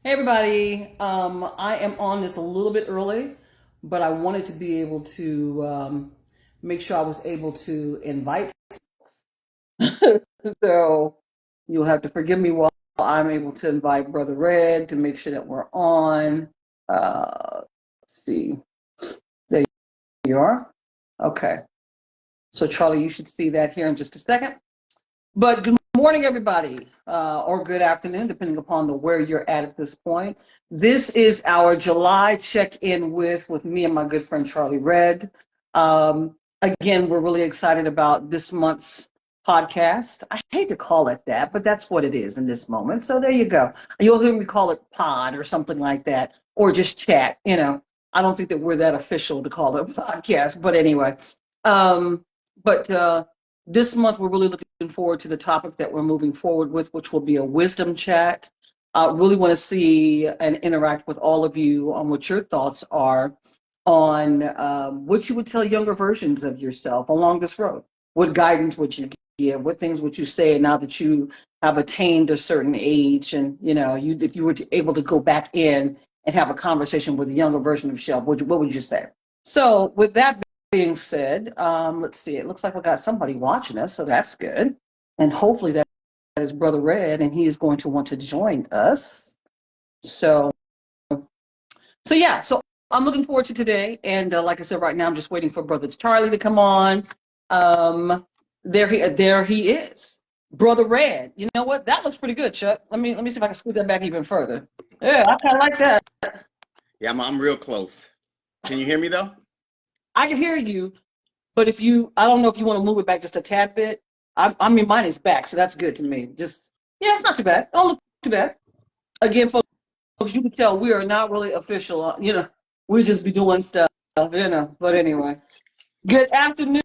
Hey everybody, I am on this a little bit early, but I wanted to be able to make sure I was able to invite. So you'll have to forgive me while I'm able to invite Brother Red to make sure that we're on. Let's see, there you are. Okay, so Charlie, you should see that here in just a second. But good morning, everybody, or good afternoon, depending upon where you're at this point. This is our July check-in with me and my good friend Charlie Red. Again, we're really excited about this month's podcast. I hate to call it that, but that's what it is in this moment. So there you go. You'll hear me call it pod or something like that, or just chat. I don't think that we're that official to call it a podcast, but anyway. Um, but this month, we're really looking forward to the topic that we're moving forward with, which will be a wisdom chat. I really want to see and interact with all of you on what your thoughts are on what you would tell younger versions of yourself along this road. What guidance would you give? What things would you say now that you have attained a certain age? And if you were able to go back in and have a conversation with a younger version of yourself, what would you say? So, with that being said, let's see. It looks like we got somebody watching us, so that's good. And hopefully that is Brother Red, and he is going to want to join us. So, so yeah. So I'm looking forward to today, and like I said, right now I'm just waiting for Brother Charlie to come on. Um, there he is, Brother Red. You know what? That looks pretty good, Chuck. Let me see if I can scoot that back even further. Yeah, I kind of like that. Yeah, I'm real close. Can you hear me though? I can hear you. But I don't know if you want to move it back just a tad bit. I mean, mine is back, so that's good to me. Yeah, it's not too bad. Don't look too bad. Again, folks, you can tell we are not really official. We just be doing stuff, But anyway, good afternoon,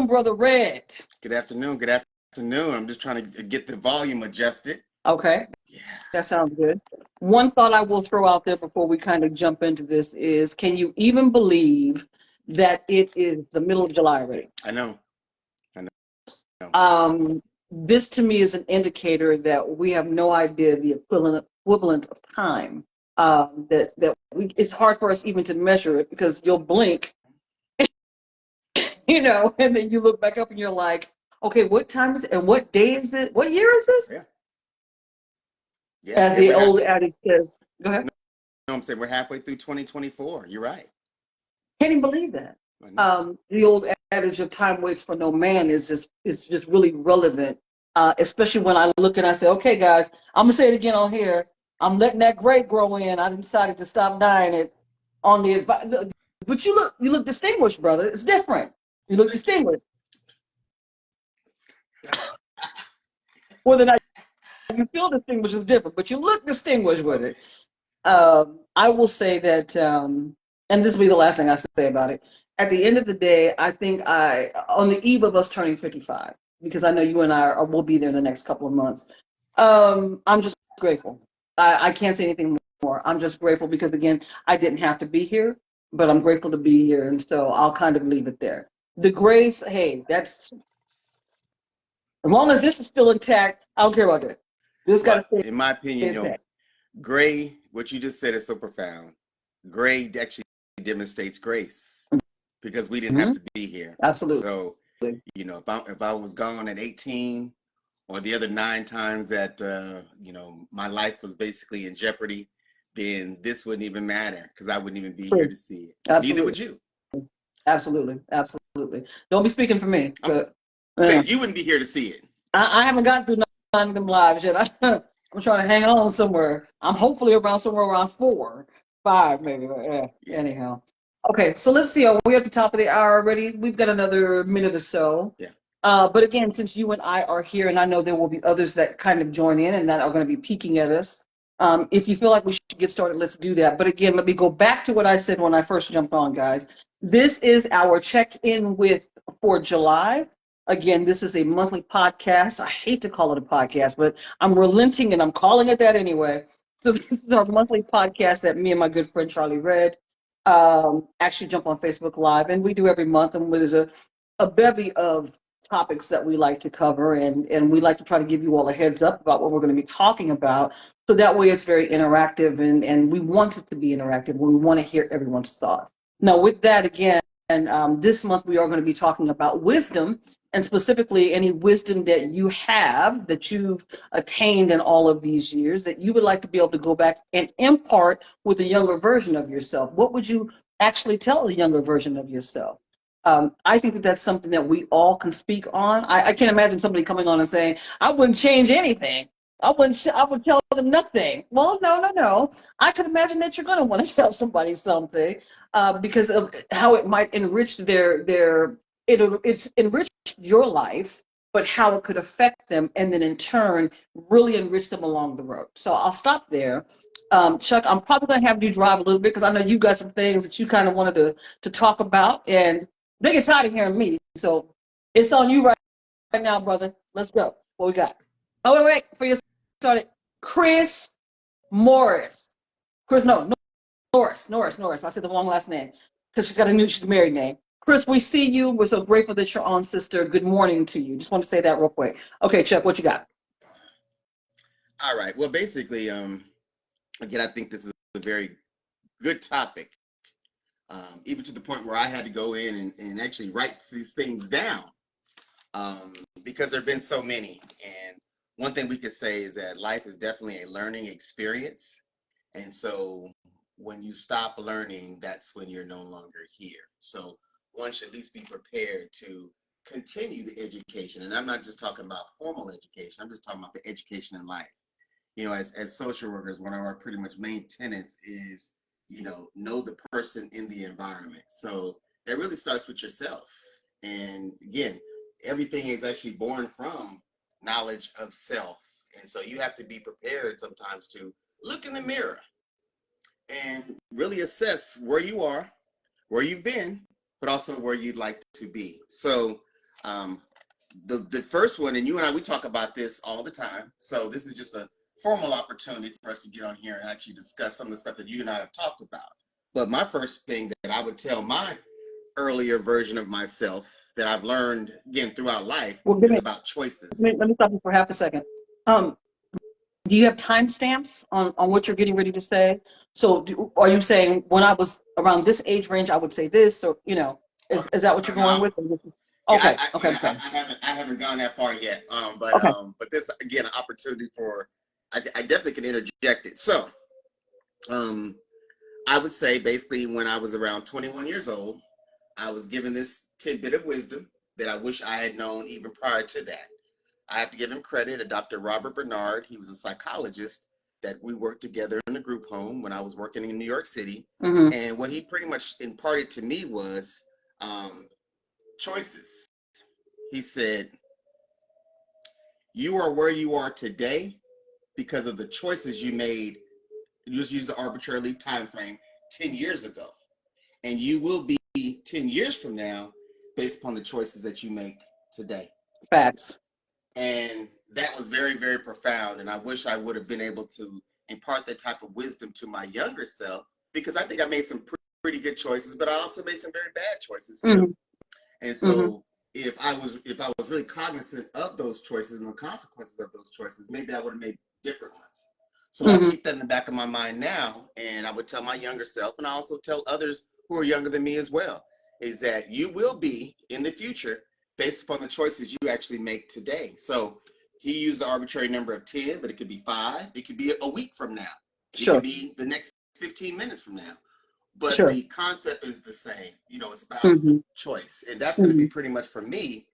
Brother Red. Good afternoon. Good afternoon. I'm just trying to get the volume adjusted. Okay, Yeah. that sounds good. One thought I will throw out there before we kind of jump into this is, can you even believe that it is the middle of July already? I know. I know. This to me is an indicator that we have no idea the equivalent of time. It's hard for us even to measure it because you'll blink, and then you look back up and you're like, okay, what time is it and what day is it? What year is this? Yeah. Yeah. As the old adage says. Go ahead. No, I'm saying we're halfway through 2024. You're right. Can't even believe that. I know. The old adage of time waits for no man is just really relevant, especially when I look and I say, okay, guys, I'm gonna say it again on here. I'm letting that gray grow in. I decided to stop dyeing it on the advice. But you look distinguished, brother. It's different. You look Thank you. distinguished. Whether or not you feel distinguished is different, but you look distinguished with it. I will say that, and this will be the last thing I say about it. At the end of the day, I think on the eve of us turning 55, because I know you and will be there in the next couple of months. I'm just grateful. I can't say anything more. I'm just grateful because again, I didn't have to be here, but I'm grateful to be here, and so I'll kind of leave it there. The grace, hey, that's as long as this is still intact. I don't care about that. This got Well, to stay in my opinion, intact. gray, what you just said is so profound. Gray actually demonstrates grace because we didn't have Mhm. to be here. Absolutely. So, if I was gone at 18 or the other 9 times that my life was basically in jeopardy, then this wouldn't even matter because I wouldn't even be here to see it. Neither would Absolutely. you. Absolutely. Absolutely. Don't be speaking for me, I'm but saying you wouldn't be here to see it. I haven't gotten through none of them lives yet. I'm trying to hang on somewhere. I'm hopefully somewhere around 4, 5, maybe. But yeah. Yeah. Anyhow. Okay, so let's see. Are we at the top of the hour already? We've got another minute or so. Yeah. But again, since you and I are here, and I know there will be others that kind of join in and that are going to be peeking at us. If you feel like we should get started, let's do that. But again, let me go back to what I said when I first jumped on, guys. This is our check-in with for July. Again, this is a monthly podcast. I hate to call it a podcast, but I'm relenting and I'm calling it that anyway. So this is our monthly podcast that me and my good friend Charlie Red actually jump on Facebook Live, and we do every month. And there's a bevy of topics that we like to cover, and we like to try to give you all a heads up about what we're going to be talking about. So that way it's very interactive, and we want it to be interactive. We want to hear everyone's thoughts. Now, with that, again, this month we are going to be talking about wisdom, and specifically any wisdom that you have, that you've attained in all of these years, that you would like to be able to go back and impart with a younger version of yourself. What would you actually tell the younger version of yourself? I think that that's something that we all can speak on. I can't imagine somebody coming on and saying, I wouldn't change anything. I would tell them nothing. Well, no, no, no. I can imagine that you're going to want to tell somebody something because of how it might enrich it's enriched your life, but how it could affect them, and then in turn really enrich them along the road. So I'll stop there. Chuck, I'm probably going to have you drive a little bit because I know you got some things that you kind of wanted to talk about, and they get tired of hearing me. So it's on you right now, brother. Let's go. What we got? Oh, wait. Before you started, Chris Morris. Chris, no, Norris. I said the wrong last name because she's a married name. Chris, we see you. We're so grateful that you're on, sister. Good morning to you. Just want to say that real quick. Okay, Chuck, what you got? All right. Well, basically, again, I think this is a very good topic, even to the point where I had to go in and actually write these things down, because there have been so many. And one thing we could say is that life is definitely a learning experience. And so when you stop learning, that's when you're no longer here. So one should at least be prepared to continue the education. And I'm not just talking about formal education, I'm just talking about the education in life. As social workers, one of our pretty much main tenets is, know the person in the environment. So it really starts with yourself. And again, everything is actually born from knowledge of self. And so you have to be prepared sometimes to look in the mirror and really assess where you are, where you've been, but also where you'd like to be. So the first one, and you and I, we talk about this all the time. So this is just a formal opportunity for us to get on here and actually discuss some of the stuff that you and I have talked about. But my first thing that I would tell my earlier version of myself that I've learned, again, throughout life, is about choices. Let me stop you for half a second. Do you have timestamps on what you're getting ready to say? So are you saying when I was around this age range, I would say this, or, is that what you're going with? Okay, okay. I haven't gone that far yet. Okay. But this, again, an opportunity for, I definitely can interject it. So, I would say basically when I was around 21 years old, I was given this tidbit of wisdom that I wish I had known even prior to that. I have to give him credit, Dr. Robert Bernard. He was a psychologist that we worked together in a group home when I was working in New York City. Mm-hmm. And what he pretty much imparted to me was choices. He said, you are where you are today because of the choices you made. You just use the arbitrarily time frame 10 years ago. And you will be 10 years from now based upon the choices that you make today. Facts. And that was very, very profound. And I wish I would have been able to impart that type of wisdom to my younger self, because I think I made some pretty good choices, but I also made some very bad choices too. Mm-hmm. And so if I was really cognizant of those choices and the consequences of those choices, maybe I would have made different ones. So I keep that in the back of my mind now. And I would tell my younger self, and I also tell others who are younger than me as well, is that you will be in the future based upon the choices you actually make today. So he used the arbitrary number of 10, but it could be 5. It could be a week from now. It could be the next 15 minutes from now. But the concept is the same. It's about choice. And that's going to be pretty much, for me,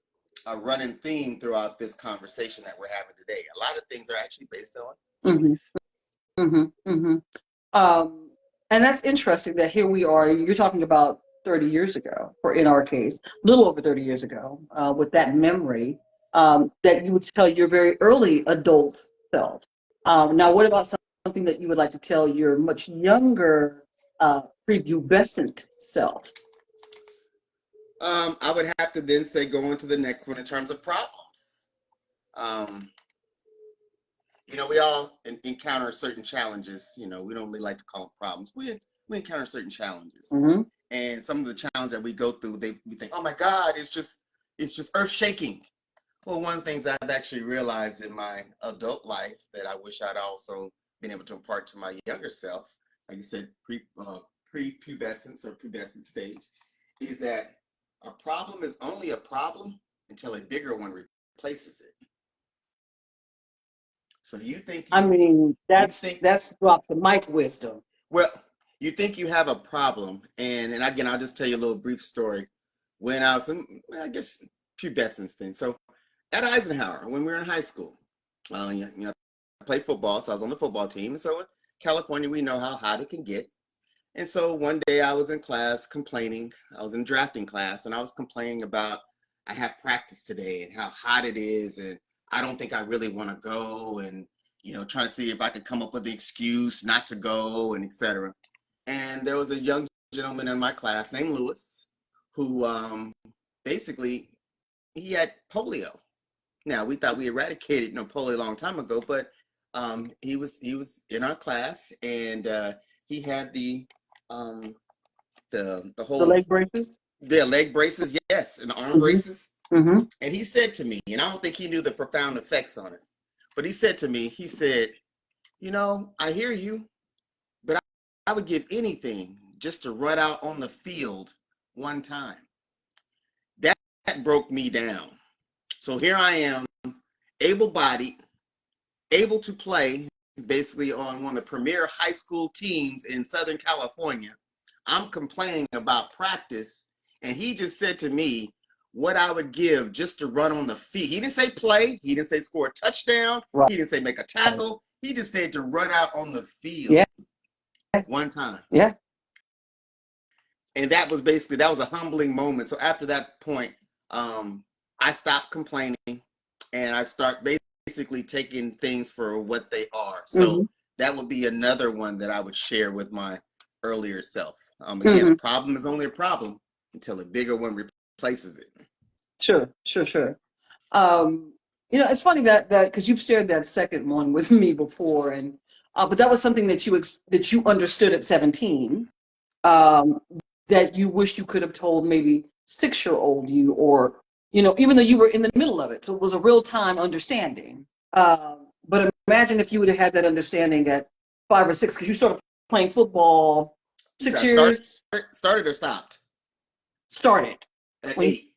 a running theme throughout this conversation that we're having today. A lot of things are actually based on choice. And that's interesting that here we are, you're talking about 30 years ago, or in our case, a little over 30 years ago, with that memory that you would tell your very early adult self. Now, what about something that you would like to tell your much younger prepubescent self? I would have to then say go on to the next one in terms of problems. We all encounter certain challenges. We don't really like to call them problems. We encounter certain challenges. And some of the challenges that we go through, we think, oh my God, it's just, it's just earth shaking. Well, one of the things I've actually realized in my adult life that I wish I'd also been able to impart to my younger self, like you said, pre-pubescence or pubescent stage, is that a problem is only a problem until a bigger one replaces it. So you think I mean, you think that's drop the mic wisdom. well, you think you have a problem, and again, I'll just tell you a little brief story. When I was in, I guess, pubescence thing. So at Eisenhower, when we were in high school, I played football, so I was on the football team. And so in California, we know how hot it can get. And so one day I was in class complaining. I was in drafting class, and I was complaining about I have practice today and how hot it is, and I don't think I really want to go, and trying to see if I could come up with the excuse not to go, and etc. And there was a young gentleman in my class named Lewis, who basically he had polio. Now we thought we eradicated polio a long time ago, but he was in our class, and he had um, the The whole leg braces. the leg braces, yes, and the arm Mm-hmm. braces. Mm-hmm. And he said to me, and I don't think he knew the profound effects on it, but he said to me, he said, I hear you, but I would give anything just to run out on the field one time. That broke me down. So here I am, able-bodied, able to play basically on one of the premier high school teams in Southern California. I'm complaining about practice, and he just said to me what I would give just to run on the field. He didn't say play. He didn't say score a touchdown. Right. He didn't say make a tackle. He just said to run out on the field Yeah. one time. Yeah. And that was a humbling moment. So after that point, I stopped complaining, and I start basically taking things for what they are. So that would be another one that I would share with my earlier self. Again, a problem is only a problem until a bigger one replaces it. Sure. It's funny that because you've shared that second one with me before, and but that was something that you understood at 17, that you wish you could have told maybe 6-year-old you, or even though you were in the middle of it, so it was a real time understanding. But imagine if you would have had that understanding at 5 or 6, because you started playing football 6 years. Started or stopped? Started at 8.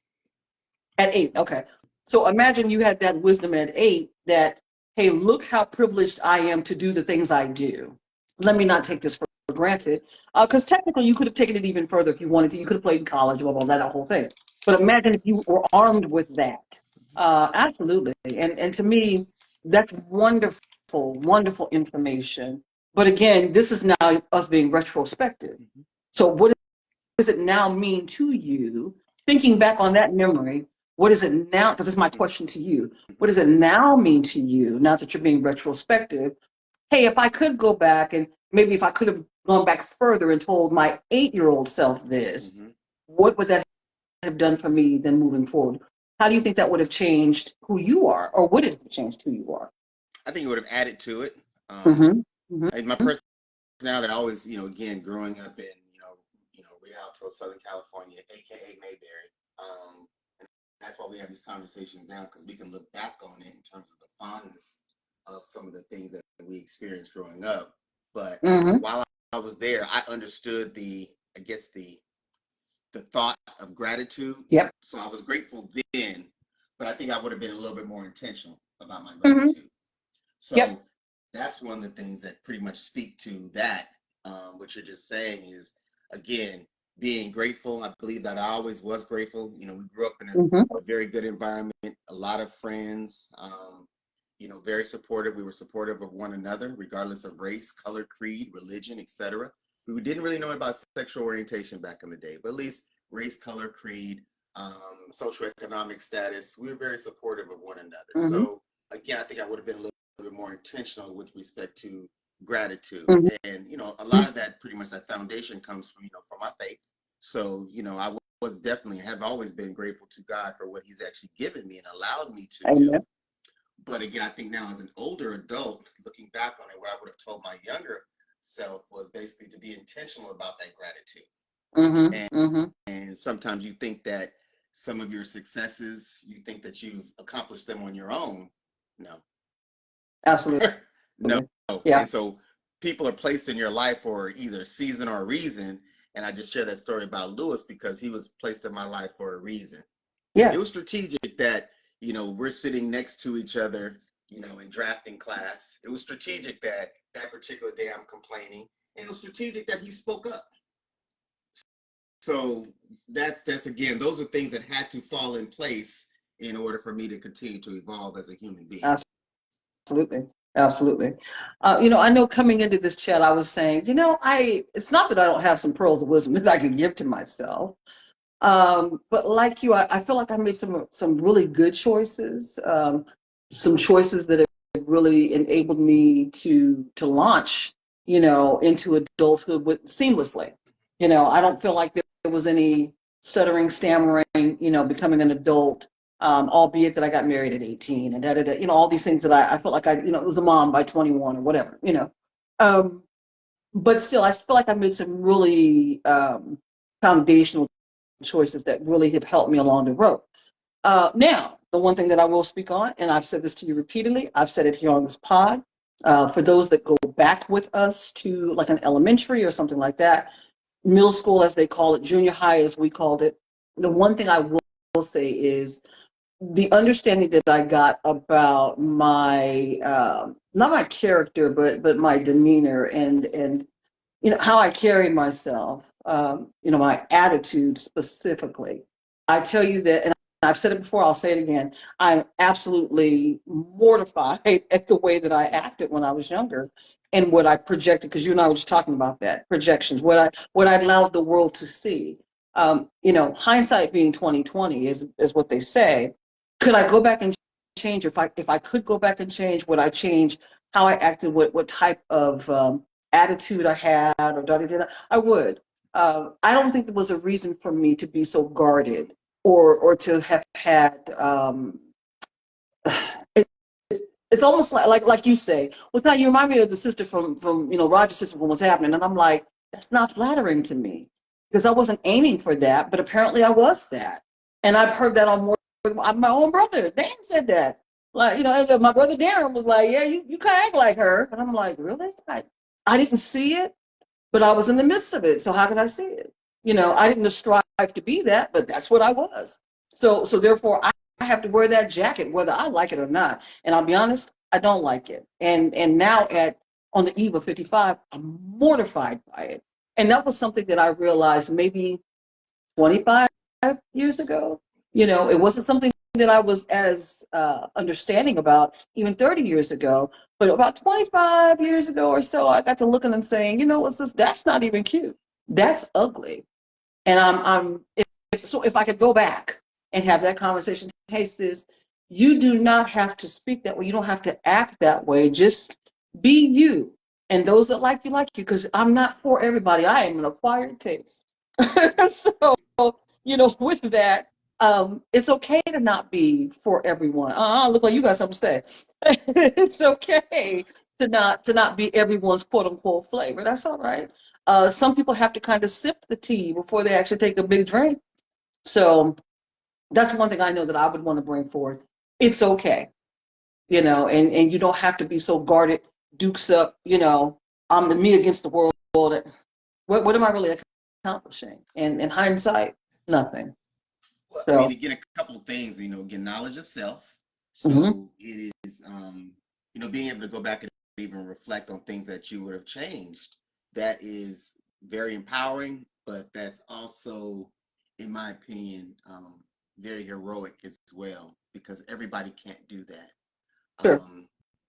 At 8, okay. So imagine you had that wisdom at 8 that, hey, look how privileged I am to do the things I do. Let me not take this for granted. Because technically you could have taken it even further if you wanted to. You could have played in college, blah, blah, blah, that whole thing. But imagine if you were armed with that. Absolutely. And to me, that's wonderful, wonderful information. But again, this is now us being retrospective. So what does it now mean to you, thinking back on that memory? What is it now? Because it's my question to you. What does it now mean to you, now that you're being retrospective? Hey, if I could go back, and maybe if I could have gone back further and told my 8-year-old self this, what would that have done for me then moving forward? How do you think that would have changed who you are, or would it have changed who you are? I think it would have added to it. My personality, always, again, growing up in, Rialto, Southern California, aka Mayberry. And that's why we have these conversations now, because we can look back on it in terms of the fondness of some of the things that we experienced growing up. But while I was there, I understood the thought of gratitude. Yep. So I was grateful then, but I think I would have been a little bit more intentional about my gratitude. So that's one of the things that pretty much speak to that. What you're just saying is, again, being grateful. I believe that I always was grateful. We grew up in a very good environment, a lot of friends, very supportive. We were supportive of one another, regardless of race, color, creed, religion, etc. We didn't really know about sexual orientation back in the day, but at least race, color, creed, socioeconomic status, we were very supportive of one another. So again, I think I would have been a little bit more intentional with respect to gratitude. And a lot of that, pretty much that foundation comes from from my faith. So I was definitely, have always been grateful to God for what he's actually given me and allowed me to do. But again, I think now as an older adult, looking back on it, what I would have told my younger self was basically to be intentional about that gratitude. And sometimes you think that some of your successes, you think that you've accomplished them on your own. No. Absolutely. No. Yeah. And so people are placed in your life for either a season or a reason. And I just share that story about Lewis because he was placed in my life for a reason. Yeah. It was strategic that, we're sitting next to each other, in drafting class. It was strategic that that particular day I'm complaining. And it was strategic that he spoke up. So that's again, those are things that had to fall in place in order for me to continue to evolve as a human being. Absolutely. Absolutely. I know coming into this chat, I was saying, it's not that I don't have some pearls of wisdom that I can give to myself. But like you, I feel like I made some really good choices, some choices that have really enabled me to launch, into adulthood seamlessly. I don't feel like there was any stuttering, stammering, becoming an adult, albeit that I got married at 18 and all these things that I felt like I was a mom by 21 or whatever, but still, I feel like I made some really foundational choices that really have helped me along the road. Now, the one thing that I will speak on, and I've said this to you repeatedly, I've said it here on this pod, for those that go back with us to like an elementary or something like that, middle school as they call it, junior high as we called it, the one thing I will say is the understanding that I got about my, not my character, but my demeanor and how I carry myself, my attitude specifically. I tell you that, and I've said it before, I'll say it again, I'm absolutely mortified at the way that I acted when I was younger and what I projected, because you and I were just talking about that, projections, what I allowed the world to see. Hindsight being 2020 is what they say. Could I go back and change? If I could go back and change, would I change how I acted, what type of attitude I had, or da-da-da-da, I would. I don't think there was a reason for me to be so guarded or to have had. It's almost like you say. Well, now you remind me of the sister from Roger's sister from What's Happening, and I'm like, that's not flattering to me because I wasn't aiming for that, but apparently I was that, and I've heard that on more. My own brother Dan said that. Like, my brother Darren was like, yeah, you kind of act like her, and I'm like, really? I didn't see it, but I was in the midst of it. So how could I see it? I didn't strive to be that, but that's what I was. So therefore, I have to wear that jacket whether I like it or not. And I'll be honest, I don't like it. And now on the eve of 55, I'm mortified by it. And that was something that I realized maybe 25 years ago. It wasn't something that I was as understanding about even 30 years ago. But about 25 years ago or so, I got to looking and saying, what's this? That's not even cute. That's ugly. And if I could go back and have that conversation, hey sis, you do not have to speak that way. You don't have to act that way. Just be you. And those that like you, because I'm not for everybody. I am an acquired taste. So, with that, it's okay to not be for everyone. Look like you got something to say. It's okay to not be everyone's quote unquote flavor. That's all right. Some people have to kind of sip the tea before they actually take a big drink. So that's one thing I know that I would want to bring forward. It's okay, and you don't have to be so guarded, dukes up, I'm the me against the world. What am I really accomplishing? And in hindsight, nothing. Well, So, again, a couple of things, again, knowledge of self. So mm-hmm. it is, being able to go back and even reflect on things that you would have changed. That is very empowering, but that's also, in my opinion, very heroic as well, because everybody can't do that. Sure.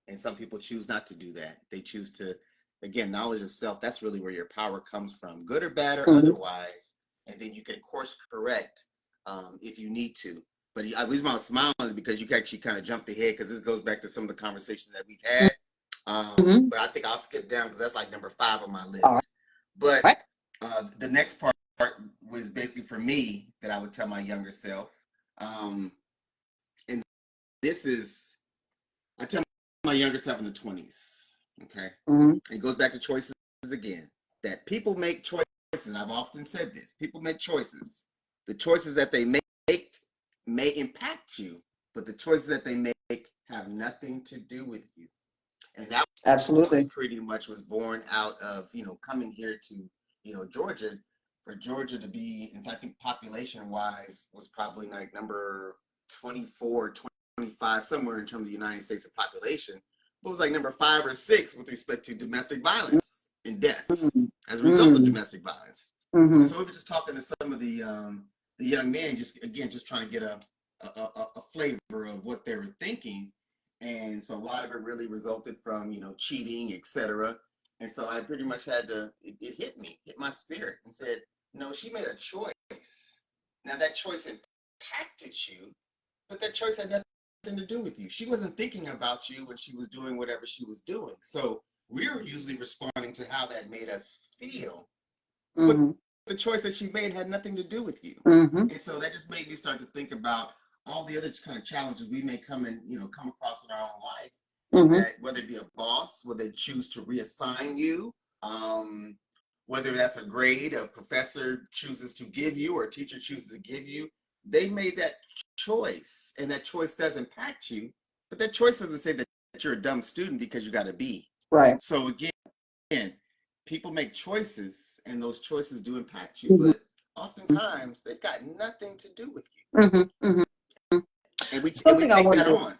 And some people choose not to do that. They choose to, again, knowledge of self, that's really where your power comes from, good or bad or otherwise. And then you can course correct if you need to. But the reason why I'm smiling is because you actually kind of jumped ahead, because this goes back to some of the conversations that we've had. But I think I'll skip down because that's like number 5 on my list. All right. But the next part was basically for me that I would tell my younger self. And this is, I tell my younger self in the 20s, okay? It goes back to choices again, that people make choices. And I've often said this, people make choices. The choices that they make may impact you, but the choices that they make have nothing to do with you. And that Absolutely. pretty much was born out of, coming here to, Georgia. For Georgia to be, in fact, I think population wise was probably like number 24, 25, somewhere in terms of the United States of population. But it was like number 5 or 6 with respect to domestic violence and deaths as a result of domestic violence. So we were just talking to some of the young men, just trying to get a flavor of what they were thinking. And so a lot of it really resulted from, cheating, etc. And so I pretty much had to, it hit my spirit and said, no, she made a choice. Now that choice impacted you, but that choice had nothing to do with you. She wasn't thinking about you when she was doing whatever she was doing. So we're usually responding to how that made us feel. But the choice that she made had nothing to do with you. And so that just made me start to think about all the other kind of challenges we may come across in our own life. Is that whether it be a boss, whether they choose to reassign you, whether that's a grade a professor chooses to give you or a teacher chooses to give you, they made that choice, and that choice does impact you, but that choice doesn't say that you're a dumb student because you got a B. Right. So again, people make choices, and those choices do impact you, but oftentimes they've got nothing to do with you. And we take that on.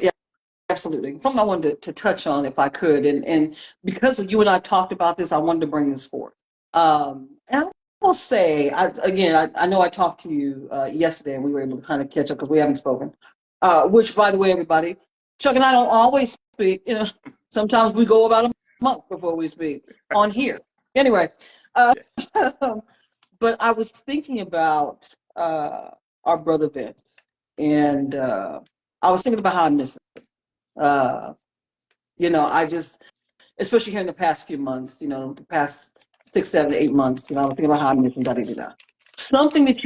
Yeah, absolutely. Something I wanted to touch on, if I could, and because you and I talked about this, I wanted to bring this forth. And I will say, I know I talked to you yesterday, and we were able to kind of catch up because we haven't spoken. Which, by the way, everybody, Chuck and I don't always speak. Sometimes we go about a month before we speak on here. Anyway, but I was thinking about our brother Vince, and I was thinking about how I miss him. I just, especially here in the past few months, the past 6, 7, 8 months, I was thinking about how I miss him. Da, da, da, da. Something that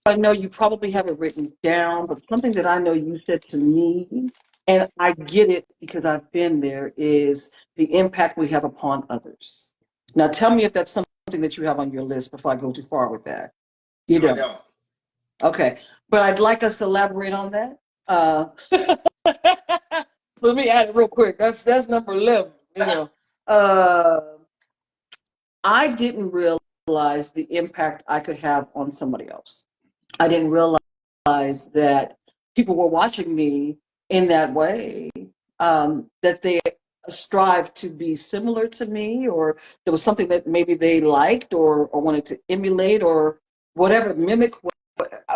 I know you probably have it written down, but something that I know you said to me, and I get it because I've been there, is the impact we have upon others. Now, tell me if that's something that you have on your list before I go too far with that. You No, I don't. don't. Okay, but I'd like us to elaborate on that. Let me add it real quick. That's number 11. I didn't realize the impact I could have on somebody else. I didn't realize that people were watching me in that way, that they strive to be similar to me, or there was something that maybe they liked or wanted to emulate or whatever, mimic,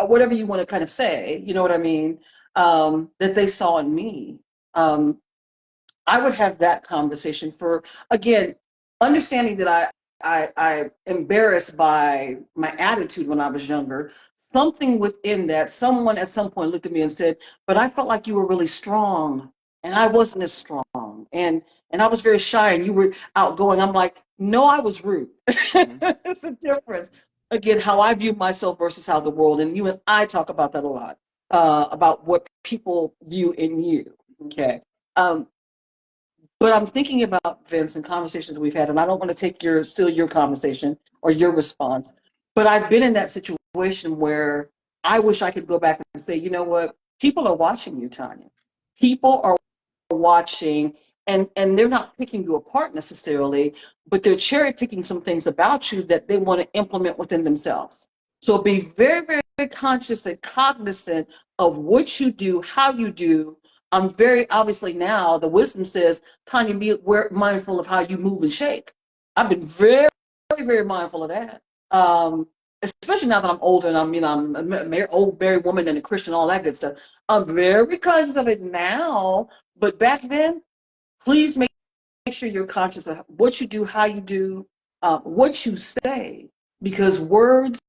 whatever you want to kind of say, you know what I mean, that they saw in me. I would have that conversation for, again, understanding that I embarrassed by my attitude when I was younger. Something within that, someone at some point looked at me and said, but I felt like you were really strong and I wasn't as strong. And I was very shy and you were outgoing. I'm like, no, I was rude. It's a difference. Again, how I view myself versus how the world, and you and I talk about that a lot, about what people view in you. Okay. But I'm thinking about, Vince, and conversations we've had, and I don't want to take steal your conversation or your response, but I've been in that situation where I wish I could go back and say, you know what, people are watching you, Tanya. People are watching, and they're not picking you apart necessarily, but they're cherry picking some things about you that they want to implement within themselves. So be very, very, very conscious and cognizant of what you do, how you do. I'm very, obviously now the wisdom says, Tanya, be mindful of how you move and shake. I've been very, very mindful of that. Especially now that I'm older and I'm an old married woman and a Christian, all that good stuff. I'm very conscious of it now, but back then, please make sure you're conscious of what you do, how you do, what you say, because words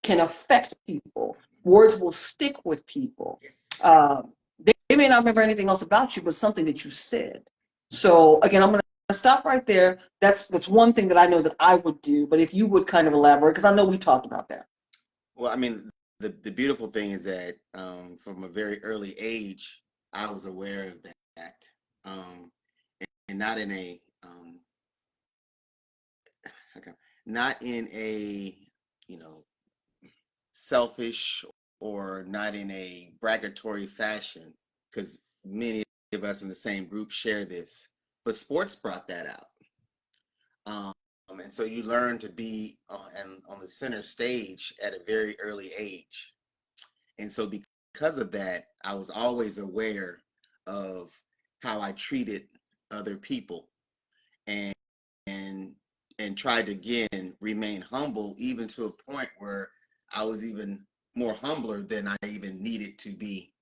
can affect people. Words will stick with people. They may not remember anything else about you, but something that you said. So again, I'm going to stop right there. That's one thing that I know that I would do. But if you would kind of elaborate, because I know we talked about that. Well, I mean, the beautiful thing is that from a very early age, I was aware of that, and not in a not in a selfish or not in a bragatory fashion, because many of us in the same group share this, but sports brought that out. And so you learn to be on the center stage at a very early age. And so because of that, I was always aware of how I treated other people, and and and tried to again remain humble, even to a point where I was even more humbler than I even needed to be,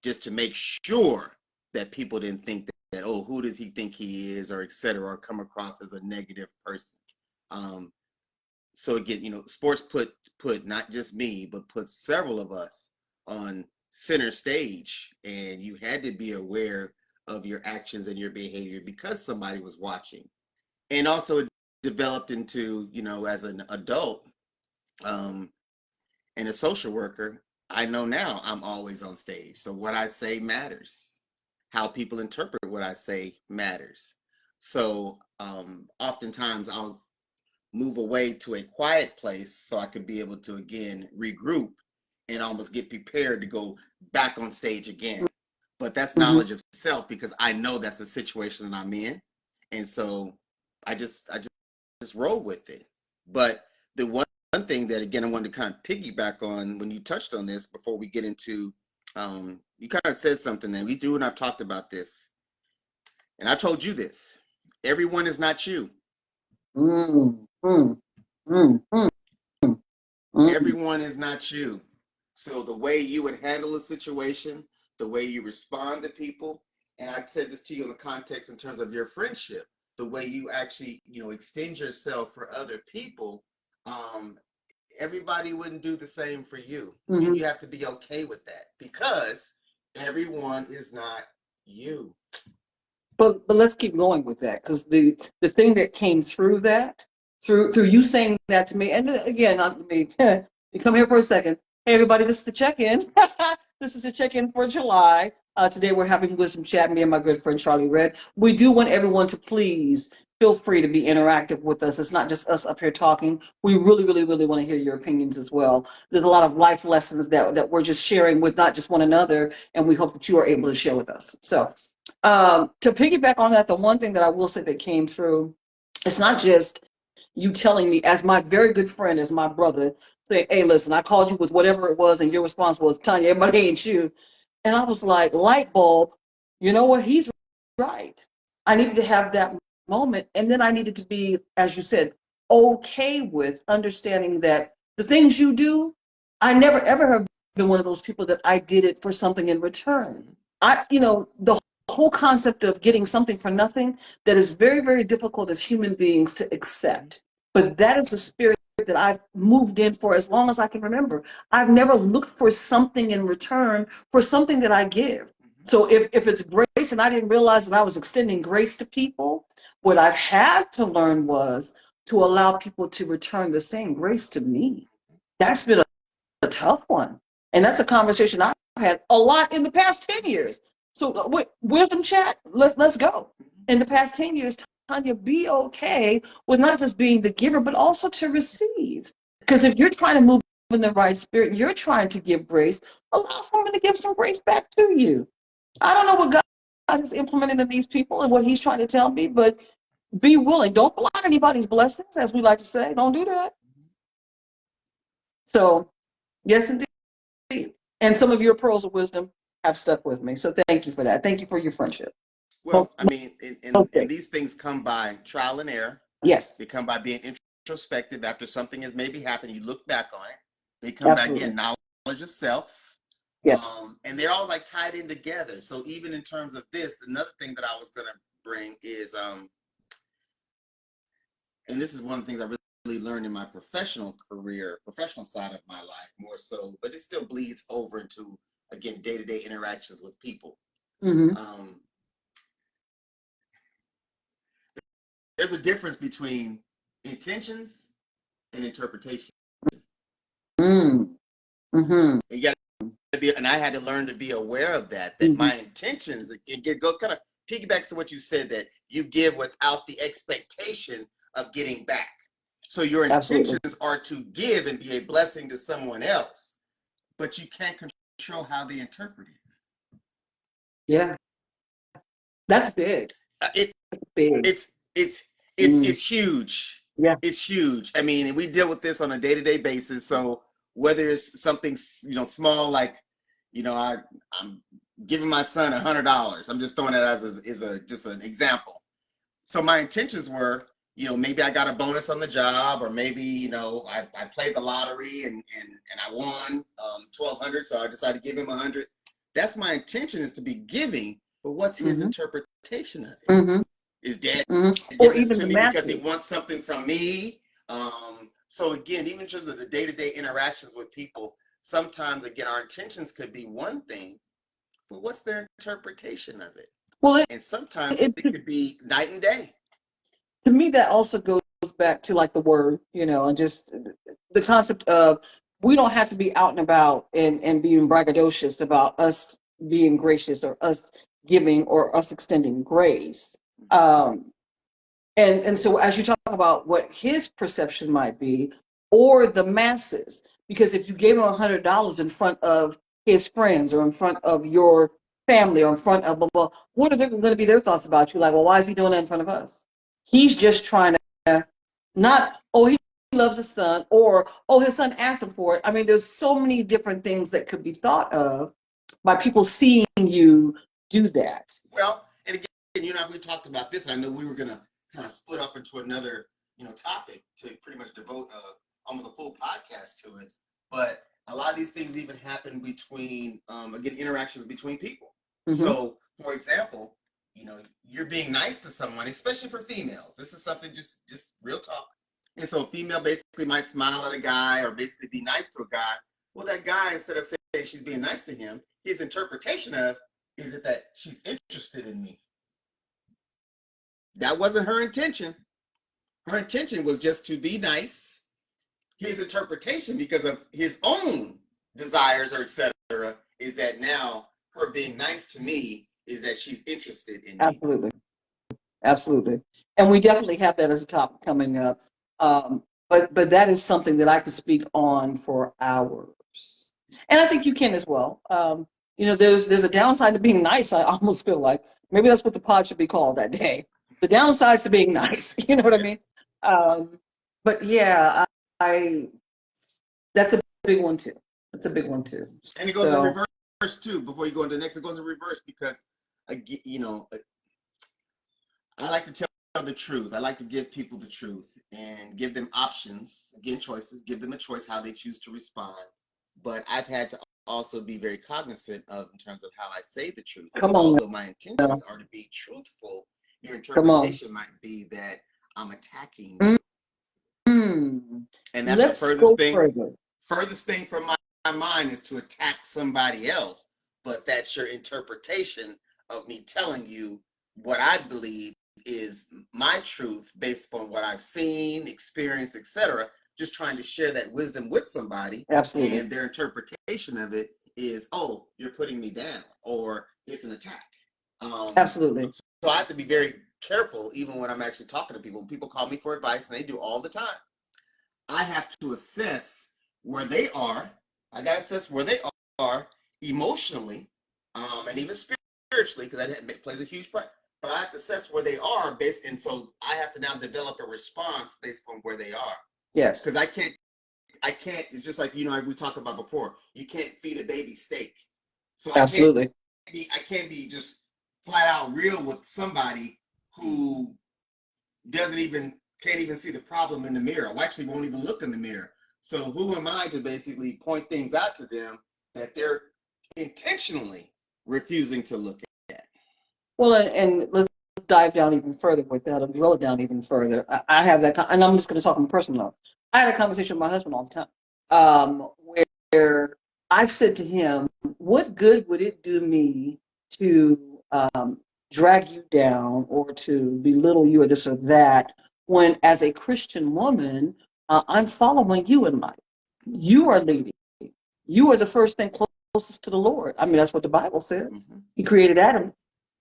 just to make sure that people didn't think that, oh, who does he think he is, or et cetera, or come across as a negative person. Um, so again, sports put not just me, but put several of us on center stage, and you had to be aware of your actions and your behavior because somebody was watching. And also it developed into, as an adult, um, and a social worker, I know now I'm always on stage. So what I say matters. How people interpret what I say matters. So oftentimes I'll move away to a quiet place so I could be able to again regroup and almost get prepared to go back on stage again. But that's Mm-hmm. knowledge of self, because I know that's the situation that I'm in. And so I just roll with it. But the one thing that again I wanted to kind of piggyback on when you touched on this before we get into, you kind of said something that we do, and I've talked about this, and I told you this: everyone is not you. Mm, mm, mm, mm, mm. Everyone is not you. So the way you would handle a situation, the way you respond to people, and I said this to you in the context in terms of your friendship, the way you actually, extend yourself for other people, um, everybody wouldn't do the same for you. And Mm-hmm. you have to be okay with that, because everyone is not you. But let's keep going with that, because the thing that came through that, through you saying that to me, and again, let me you come here for a second. Hey everybody, this is the check-in. This is the check-in for July. Today we're having wisdom chat, me and my good friend Charlie Red. We do want everyone to please feel free to be interactive with us. It's not just us up here talking. We really, really, really want to hear your opinions as well. There's a lot of life lessons that we're just sharing with not just one another, and we hope that you are able to share with us. So to piggyback on that, the one thing that I will say that came through, it's not just you telling me, as my very good friend, as my brother, say, hey, listen, I called you with whatever it was, and your response was, Tanya, everybody ain't you. And I was like, light bulb, you know what? He's right. I needed to have that moment. And then I needed to be, as you said, okay with understanding that the things you do, I never ever have been one of those people that I did it for something in return. The whole concept of getting something for nothing, that is very, very difficult as human beings to accept. But that is the spirit that I've moved in for as long as I can remember. I've never looked for something in return for something that I give. So if it's grace and I didn't realize that I was extending grace to people, what I've had to learn was to allow people to return the same grace to me. That's been a tough one. And that's a conversation I've had a lot in the past 10 years. So wisdom chat, let's go. In the past 10 years, Tanya, be okay with not just being the giver, but also to receive. Because if you're trying to move in the right spirit, you're trying to give grace, allow someone to give some grace back to you. I don't know what God has implemented in these people and what he's trying to tell me, but be willing. Don't block anybody's blessings, as we like to say. Don't do that. So, yes, indeed. And some of your pearls of wisdom have stuck with me. So thank you for that. Thank you for your friendship. Well, Most, I mean, and most these things come by trial and error. yes, They come by being introspective after something has maybe happened. You look back on it. They come by, absolutely. again, knowledge of self. Yes. And they're all like tied in together. So even in terms of this, another thing that I was going to bring is, and this is one of the things I really learned in my professional career, professional side of my life more so, but it still bleeds over into, again, day-to-day interactions with people. Mm-hmm. There's a difference between intentions and interpretation. Mm-hmm. Mm-hmm. And you got to be, and I had to learn to be aware of that. That Mm-hmm. my intentions, it go kind of piggybacks to what you said, that you give without the expectation of getting back. So your Absolutely. intentions are to give and be a blessing to someone else, but you can't control how they interpret it. Yeah, that's big. It Big. it's huge. Yeah. It's huge. I mean, and we deal with this on a day-to-day basis. So whether it's something small, like I'm giving my son $100. I'm just throwing it as just an example. So my intentions were, maybe I got a bonus on the job, or maybe I played the lottery and I won $1,200, so I decided to give him $100. That's my intention, is to be giving. But what's his interpretation of it? Is Dad or giving this even to the me because he masses? wants something from me? So again, even in terms of the day-to-day interactions with people, sometimes again our intentions could be one thing, but what's their interpretation of it? Well, And sometimes it could be night and day. to me, that also goes back to like the word, and just the concept of, we don't have to be out and about and being braggadocious about us being gracious, or us giving, or us extending grace. And so as you talk about what his perception might be, or the masses, because if you gave him $100 in front of his friends, or in front of your family, or in front of, well, what are going to be their thoughts about you? Like, well, why is he doing that in front of us? He's just trying to not, oh, he loves his son, or, oh, his son asked him for it. I mean, there's so many different things that could be thought of by people seeing you do that. Well, and again, we talked about this, and I know we were going to kind of split off into another, topic to pretty much devote almost a full podcast to it. But a lot of these things even happen between, again, interactions between people. So, for example, you're being nice to someone, especially for females. This is something just real talk. And so a female basically might smile at a guy, or basically be nice to a guy. Well, that guy, instead of saying she's being nice to him, his interpretation of, is it that she's interested in me? That wasn't her intention. Her intention was just to be nice. His interpretation, because of his own desires, or etc., is that now her being nice to me is that she's interested in me. Absolutely. And we definitely have that as a topic coming up. But that is something that I could speak on for hours. And I think you can as well. There's a downside to being nice. I almost feel like maybe that's what the pod should be called that day. The downsides to being nice. You know what I mean? But yeah, I that's a big one too. That's a big one too. And it goes in reverse too. Before you go into the next, it goes in reverse because, I like to tell the truth. I like to give people the truth and give them options, again, choices, give them a choice how they choose to respond. But I've had to also be very cognizant of, in terms of how I say the truth. Because although my intentions are to be truthful, your interpretation might be that I'm attacking you. And that's the furthest thing from my mind is to attack somebody else. But that's your interpretation of me telling you what I believe is my truth based upon what I've seen, experienced, etc. Just trying to share that wisdom with somebody. Absolutely. And their interpretation of it is, oh, you're putting me down, or it's an attack. Absolutely. So I have to be very careful, even when I'm actually talking to people. When people call me for advice, and they do all the time, I have to assess where they are. I got to assess where they are emotionally, and even spiritually, because that plays a huge part. But I have to assess where they are and so I have to now develop a response based on where they are. Yes. Because I can't. It's just like we talked about before. You can't feed a baby steak. So absolutely. I can't be just flat out real with somebody who can't even see the problem in the mirror, or actually won't even look in the mirror. So who am I to basically point things out to them that they're intentionally refusing to look at? Well, and let's dive down even further with that, and drill it down even further. I have that, and I'm just going to talk on a personal note. I had a conversation with my husband all the time, where I've said to him, what good would it do me to drag you down, or to belittle you, or this or that, when as a Christian woman, I'm following you in life. You are leading. You are the first thing closest to the Lord. I mean, that's what the Bible says. He created Adam,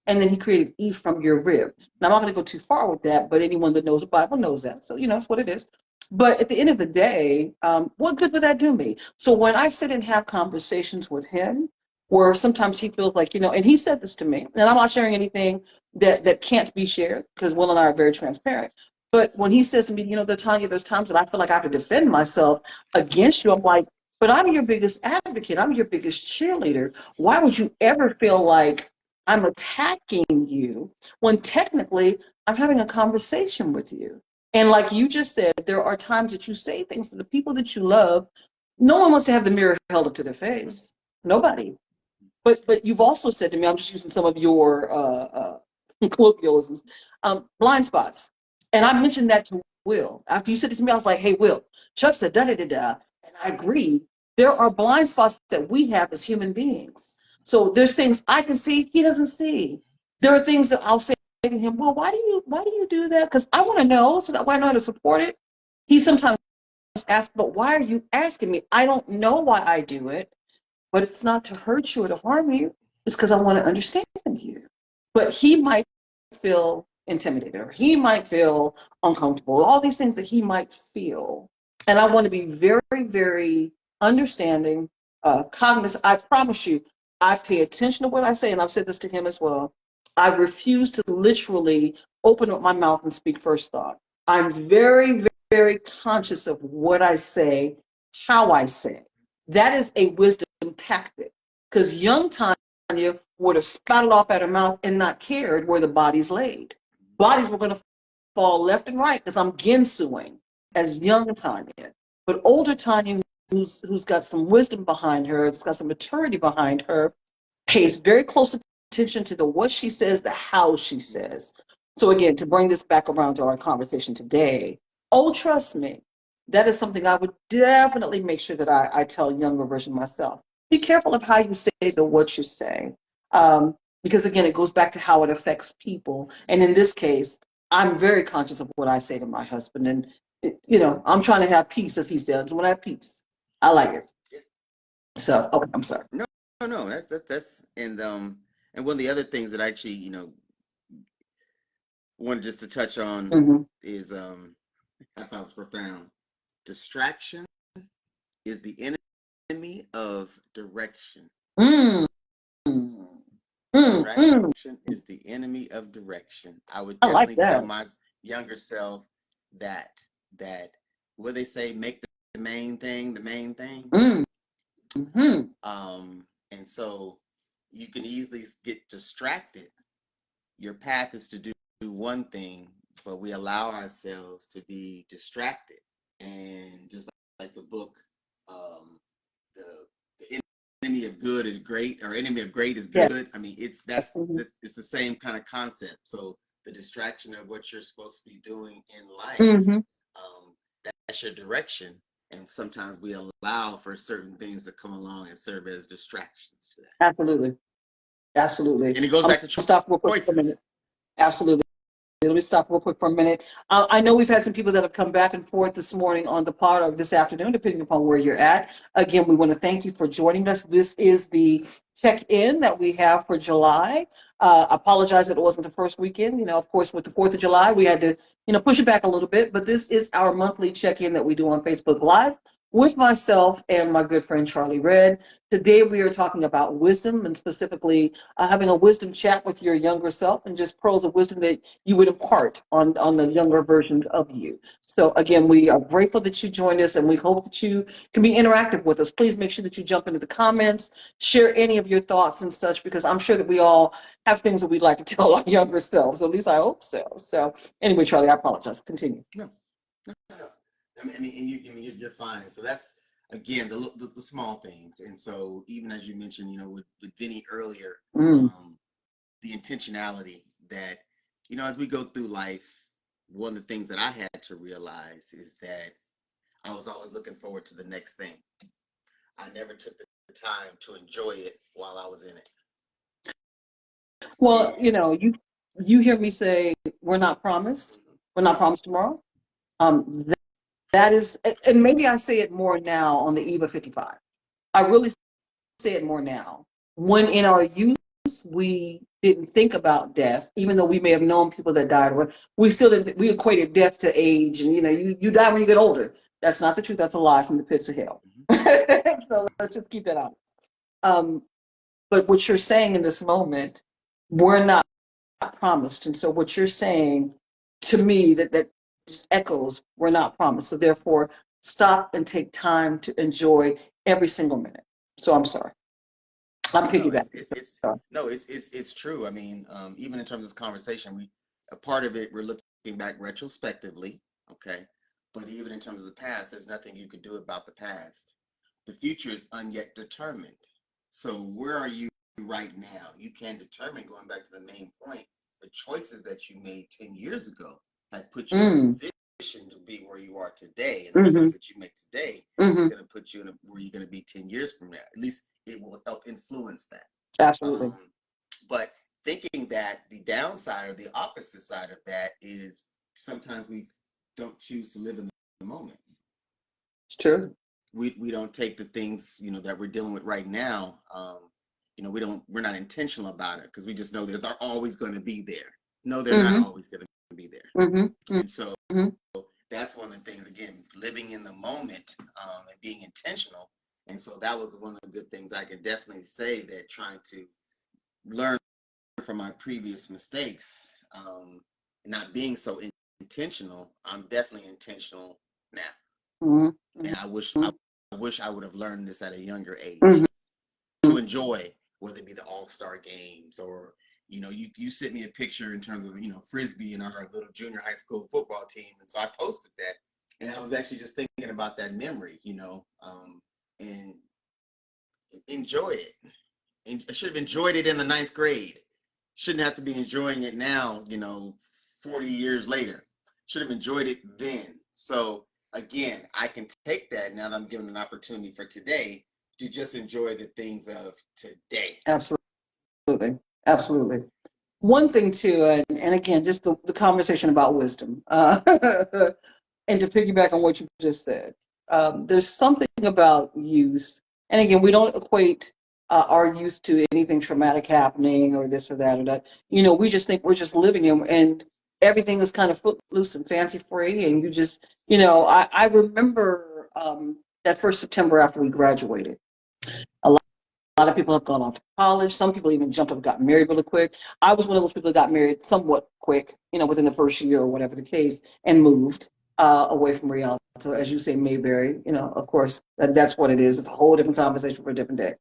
and then he created Eve from your rib. Now, I'm not going to go too far with that, but anyone that knows the Bible knows that. So, that's what it is. But at the end of the day, what good would that do me? So when I sit and have conversations with him, where sometimes he feels like, and he said this to me, and I'm not sharing anything that can't be shared because Will and I are very transparent. But when he says to me, Tanya, there's times that I feel like I have to defend myself against you. I'm like, but I'm your biggest advocate. I'm your biggest cheerleader. Why would you ever feel like I'm attacking you when technically I'm having a conversation with you? And like you just said, there are times that you say things to the people that you love. No one wants to have the mirror held up to their face. Nobody. But you've also said to me, I'm just using some of your colloquialisms, blind spots. And I mentioned that to Will. After you said it to me, I was like, hey, Will, Chuck said da da da da. And I agree. There are blind spots that we have as human beings. So there's things I can see, he doesn't see. There are things that I'll say to him, well, why do you do that? Because I want to know so that way I know how to support it. He sometimes asks, but why are you asking me? I don't know why I do it, but it's not to hurt you or to harm you. It's because I want to understand you. But he might feel intimidated or he might feel uncomfortable, all these things that he might feel. And I want to be very, very understanding, cognizant. I promise you, I pay attention to what I say, and I've said this to him as well. I refuse to literally open up my mouth and speak first thought. I'm very, very conscious of what I say, how I say it. That is a wisdom tactic because young Tanya would have spouted off at her mouth and not cared where the bodies laid. Bodies were going to fall left and right because I'm ginsuing as young Tanya. But older Tanya, who's got some wisdom behind her, who's got some maturity behind her, pays very close attention to the what she says, the how she says. So again, to bring this back around to our conversation today, oh, trust me, that is something I would definitely make sure that I tell younger version myself. Be careful of how you say the what you say. Because again, it goes back to how it affects people. And in this case, I'm very conscious of what I say to my husband. And, I'm trying to have peace, as he says. When I have peace, I like it. So, okay, I'm sorry. No, no, that's and one of the other things that I actually, wanted just to touch on Mm-hmm. is I thought was profound. Distraction is the enemy of direction. Mm, mm, mm. Distraction is the enemy of direction. I would I like definitely tell that. my younger self that what they say, make the main thing the main thing. Mm, mm-hmm. And so you can easily get distracted. Your path is to do one thing, but we allow ourselves to be distracted. And just like the book, the enemy of good is great, or enemy of great is Yeah. good. I mean, it's Mm-hmm. it's the same kind of concept. So the distraction of what you're supposed to be doing in life, Mm-hmm. that's your direction. And sometimes we allow for certain things to come along and serve as distractions to that. Absolutely. Absolutely. And it goes I'm back going to to stop real quick for a choices. minute. Absolutely. Let me stop real quick for a minute. I know we've had some people that have come back and forth this morning on the pod or this afternoon, depending upon where you're at. Again, we want to thank you for joining us. This is the check-in that we have for July. I apologize that it wasn't the first weekend. Of course, with the 4th of July, we had to, push it back a little bit. But this is our monthly check-in that we do on Facebook Live with myself and my good friend Charlie Red. Today, we are talking about wisdom and specifically having a wisdom chat with your younger self and just pearls of wisdom that you would impart on the younger version of you. So again, we are grateful that you joined us and we hope that you can be interactive with us. Please make sure that you jump into the comments, share any of your thoughts and such, because I'm sure that we all have things that we'd like to tell our younger selves. At least I hope so. So anyway, Charlie, I apologize. Continue. No, no, no. You're fine. So that's again the small things. And so even as you mentioned, with Vinny earlier, Mm. the intentionality that as we go through life, one of the things that I had to realize is that I was always looking forward to the next thing. I never took the time to enjoy it while I was in it. Well, And you hear me say we're not promised. We're not promised tomorrow. Um, that is, and maybe I say it more now on the eve of 55. I really say it more now. When in our youth, we didn't think about death, even though we may have known people that died. We still didn't. We equated death to age, and you die when you get older. That's not the truth. That's a lie from the pits of hell. So let's just keep that honest. But what you're saying in this moment, we're not promised, and so what you're saying to me that just echoes, we're not promised. So therefore, stop and take time to enjoy every single minute. So I'm sorry. I'm No, piggybacking. it's true. I mean, even in terms of this conversation, a part of it we're looking back retrospectively, okay. But even in terms of the past, there's nothing you could do about the past. The future is unyet determined. So where are you right now? You can determine, going back to the main point, the choices that you made 10 years ago have put you in a position to be where you are today. And the choices that you make today is going to put you in where you're going to be 10 years from now. At least it will help influence that. Absolutely. But thinking that the downside or the opposite side of that is sometimes we don't choose to live in the moment. It's true. We don't take the things that we're dealing with right now. We're not intentional about it because we just know that they're always going to be there. No, they're not always going to be there. And so that's one of the things, again, living in the moment and being intentional. And so that was one of the good things I can definitely say, that trying to learn from my previous mistakes, not being so intentional. I'm definitely intentional now. And I wish I would have learned this at a younger age to enjoy, whether it be the All-Star games or you sent me a picture in terms of Frisbee and our little junior high school football team, and so I posted that, and I was actually just thinking about that memory, and enjoy it. And I should have enjoyed it in the 9th grade. Shouldn't have to be enjoying it now, 40 years later. Should have enjoyed it then. So again, I can take that now that I'm given an opportunity for today to just enjoy the things of today. Absolutely. Absolutely. One thing too, and again, just the conversation about wisdom, and to piggyback on what you just said, there's something about youth, and again, we don't equate our youth to anything traumatic happening or this or that or that. We just think we're just living in, and everything is kind of footloose and fancy free, and you just, I remember that first September after we graduated. A lot of people have gone off to college. Some people even jumped up and got married really quick. I was one of those people that got married somewhat quick, within the first year or whatever the case, and moved away from reality. So as you say, Mayberry, of course, that's what it is. It's a whole different conversation for a different day.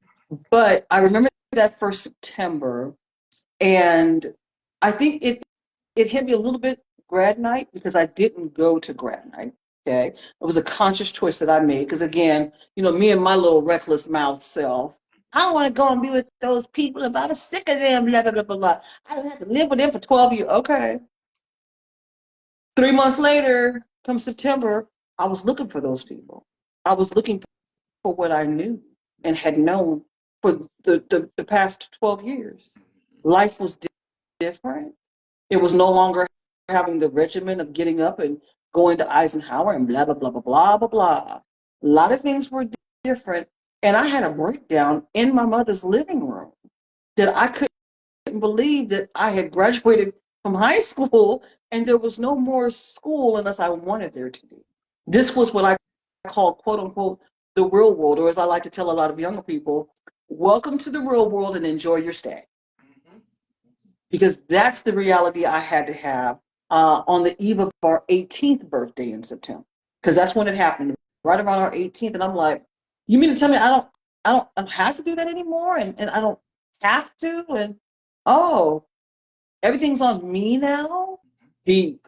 But I remember that first September, and I think it hit me a little bit grad night because I didn't go to grad night. Okay, it was a conscious choice that I made because again, me and my little reckless mouth self. I don't want to go and be with those people. If I was sick of them, blah, blah, blah, blah, blah. I don't have to live with them for 12 years. Okay. 3 months later, come September, I was looking for those people. I was looking for what I knew and had known for the past 12 years. Life was different. It was no longer having the regimen of getting up and going to Eisenhower and blah, blah, blah, blah, blah, blah, blah. A lot of things were different. And I had a breakdown in my mother's living room that I couldn't believe that I had graduated from high school and there was no more school unless I wanted there to be. This was what I call, quote unquote, the real world, or as I like to tell a lot of younger people, welcome to the real world and enjoy your stay. Because that's the reality I had to have on the eve of our 18th birthday in September. Because that's when it happened, right around our 18th. And I'm like, you mean to tell me I don't have to do that anymore? And I don't have to? And everything's on me now? Deep,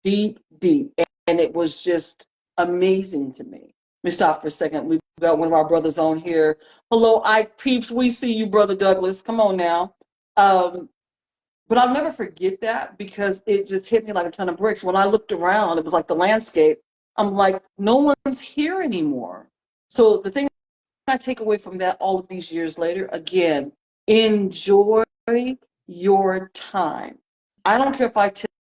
deep, deep. And it was just amazing to me. Let me stop for a second. We've got one of our brothers on here. Hello, Ike Peeps. We see you, Brother Douglas. Come on now. But I'll never forget that because it just hit me like a ton of bricks. When I looked around, it was like the landscape. I'm like, no one's here anymore. So the thing I take away from that all of these years later, again, enjoy your time. I don't care if I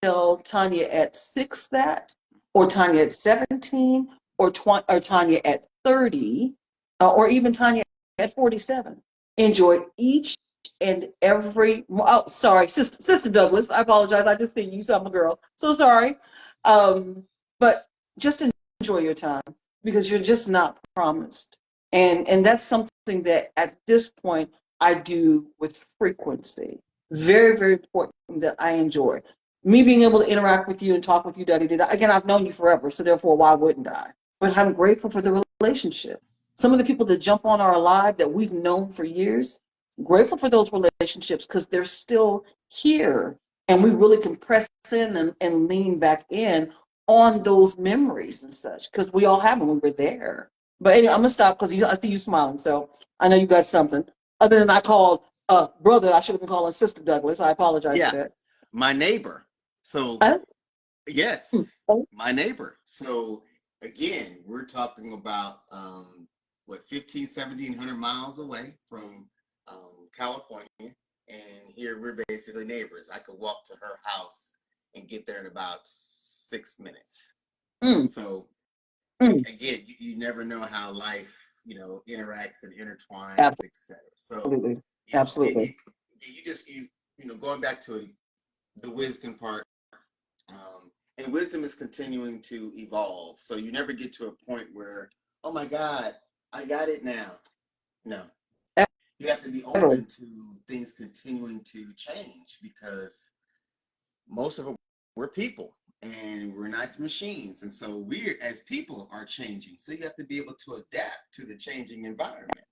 tell Tanya at 6 that, or Tanya at 17, or Tanya at 30, or even Tanya at 47. Enjoy each and every, oh, sorry, Sister Douglas, I apologize. I just think you saw my girl. So sorry. But just enjoy your time because you're just not promised. And that's something that at this point I do with frequency. Very, very important that I enjoy. Me being able to interact with you and talk with you, Daddy. Again, I've known you forever, so therefore, why wouldn't I? But I'm grateful for the relationship. Some of the people that jump on our live that we've known for years, grateful for those relationships because they're still here. And we really can press in and lean back in on those memories and such because we all have them when we're there. But anyway, I'm going to stop because I see you smiling. So I know you got something. Other than I called brother, I should have been calling Sister Douglas. I apologize for Yeah, that. my neighbor. So I, yes, oh, my neighbor. So again, we're talking about what 1,700 miles away from California, and here we're basically neighbors. I could walk to her house and get there in about 6 minutes. mm, So mm, again, you never know how life, interacts and intertwines, etc. So, absolutely. you know, it, Absolutely. it you just going back to it, the wisdom part, and wisdom is continuing to evolve. So you never get to a point where, oh my God, I got it now. No, you have to be Ever. open to things continuing to change because most of it, we're people and we're not machines. And so we as people are changing. So you have to be able to adapt to the changing environment.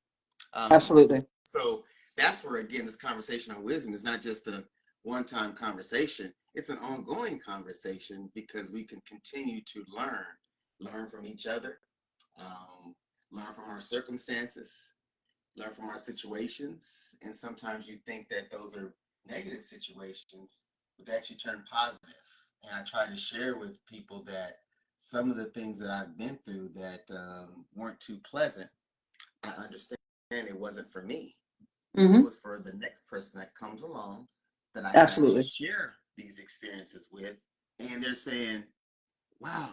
Um, Absolutely. so that's where, again, this conversation on wisdom is not just a one-time conversation. It's an ongoing conversation because we can continue to learn from each other, um, learn from our circumstances, learn from our situations. And sometimes you think that those are negative situations, but they actually turn positive. And I try to share with people that some of the things that I've been through that weren't too pleasant, I understand it wasn't for me. It Hmm. was for the next person that comes along that I can actually Absolutely. share these experiences with. And they're saying, wow,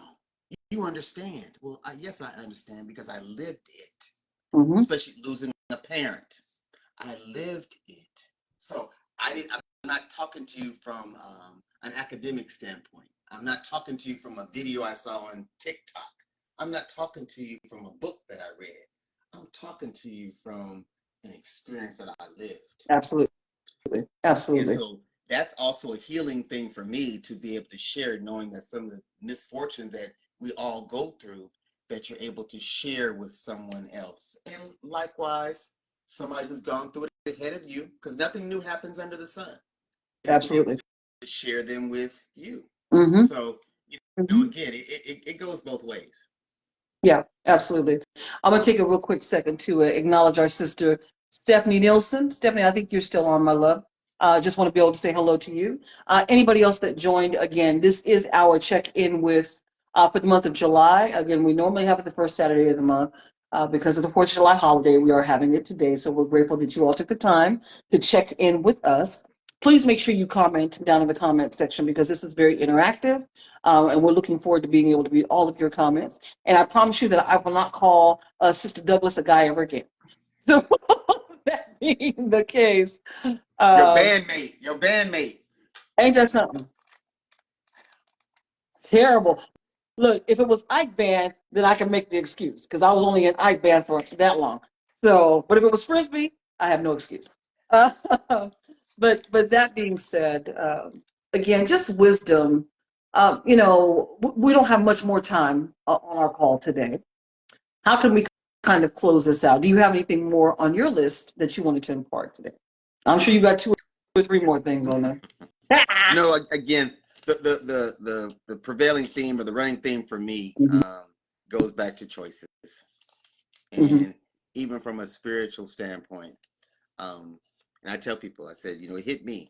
you understand. Well, yes, I understand because I lived it, Hmm. especially losing a parent. I lived it. So I'm not talking to you from an academic standpoint. I'm not talking to you from a video I saw on TikTok. I'm not talking to you from a book that I read. I'm talking to you from an experience that I lived. Absolutely. And Absolutely. so that's also a healing thing for me to be able to share, knowing that some of the misfortune that we all go through, that you're able to share with someone else. And likewise, somebody who's gone through it ahead of you, because nothing new happens under the sun, is be able Absolutely. to share them with you. Hmm. So, Hmm. again, it goes both ways. Yeah, absolutely. I'm going to take a real quick second to acknowledge our sister, Stephanie Nielsen. Stephanie, I think you're still on, my love. Just want to be able to say hello to you. Anybody else that joined, again, this is our check-in with for the month of July. Again, we normally have it the first Saturday of the month. Because of the 4th of July holiday, we are having it today. So we're grateful that you all took the time to check in with us. Please make sure you comment down in the comment section because this is very interactive. And we're looking forward to being able to read all of your comments. And I promise you that I will not call Sister Douglas a guy ever again. So that being the case, um, Your bandmate. ain't that something? Terrible. Look, if it was Ike Band, then I can make the excuse because I was only in Ike Band for that long. So, but if it was Frisbee, I have no excuse. Uh, but that being said, again, just wisdom. We don't have much more time on our call today. How can we kind of close this out? Do you have anything more on your list that you wanted to impart today? I'm sure you got 2 or 3 more things on there. No, again, the prevailing theme or the running theme for me Mhm, goes back to choices. mhm, And even from a spiritual standpoint, and I tell people, I said, it hit me.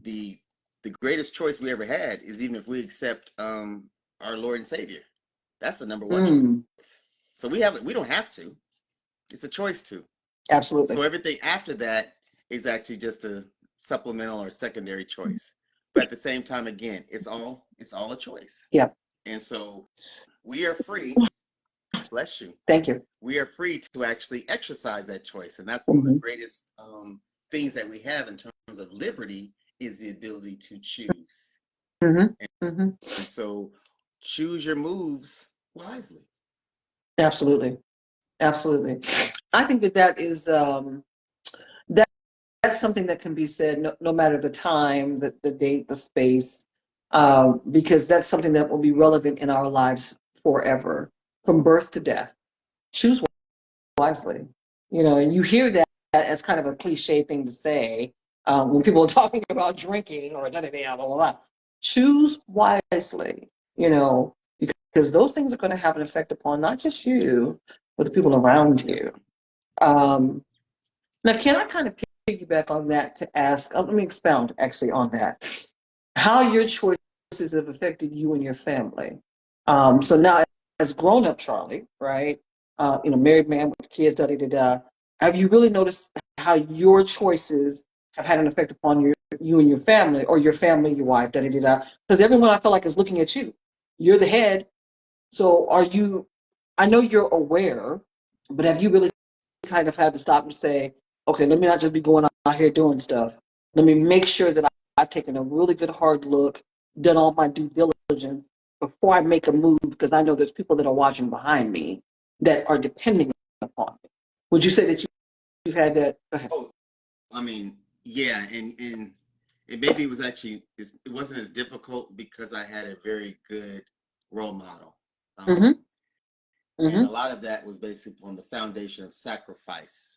The the greatest choice we ever had is even if we accept our Lord and Savior. That's the number one choice. mm, So we don't have to. It's a choice to. absolutely. So everything after that is actually just a supplemental or secondary choice. But at the same time, again, it's all a choice. Yeah. And so we are free, bless you. Thank you. We are free to actually exercise that choice. And that's one of the Mhm. greatest things that we have in terms of liberty is the ability to choose. Mm-hmm. And so choose your moves wisely. Absolutely. Absolutely. I think that is that's something that can be said no matter the time, the date, the space, because that's something that will be relevant in our lives forever, from birth to death. Choose wisely. And you hear that as kind of a cliche thing to say when people are talking about drinking or anything, blah, blah, blah. Choose wisely, because those things are going to have an effect upon not just you, but the people around you. Now, can I kind of piggyback on that to ask, let me expound actually on that, how your choices have affected you and your family. So now, as grown up Charlie, right, married man with kids, da da da da, have you really noticed how your choices have had an effect upon you and your family, or your family, your wife, da da da da? Because everyone I feel like is looking at you. You're the head. So I know you're aware, but have you really kind of had to stop and say, okay, let me not just be going out here doing stuff. Let me make sure that I've taken a really good hard look, done all my due diligence before I make a move, because I know there's people that are watching behind me that are depending upon me. Would you say that you've had that? Go ahead. Oh, I mean, yeah, and maybe it wasn't as difficult because I had a very good role model. And a lot of that was based on the foundation of sacrifice.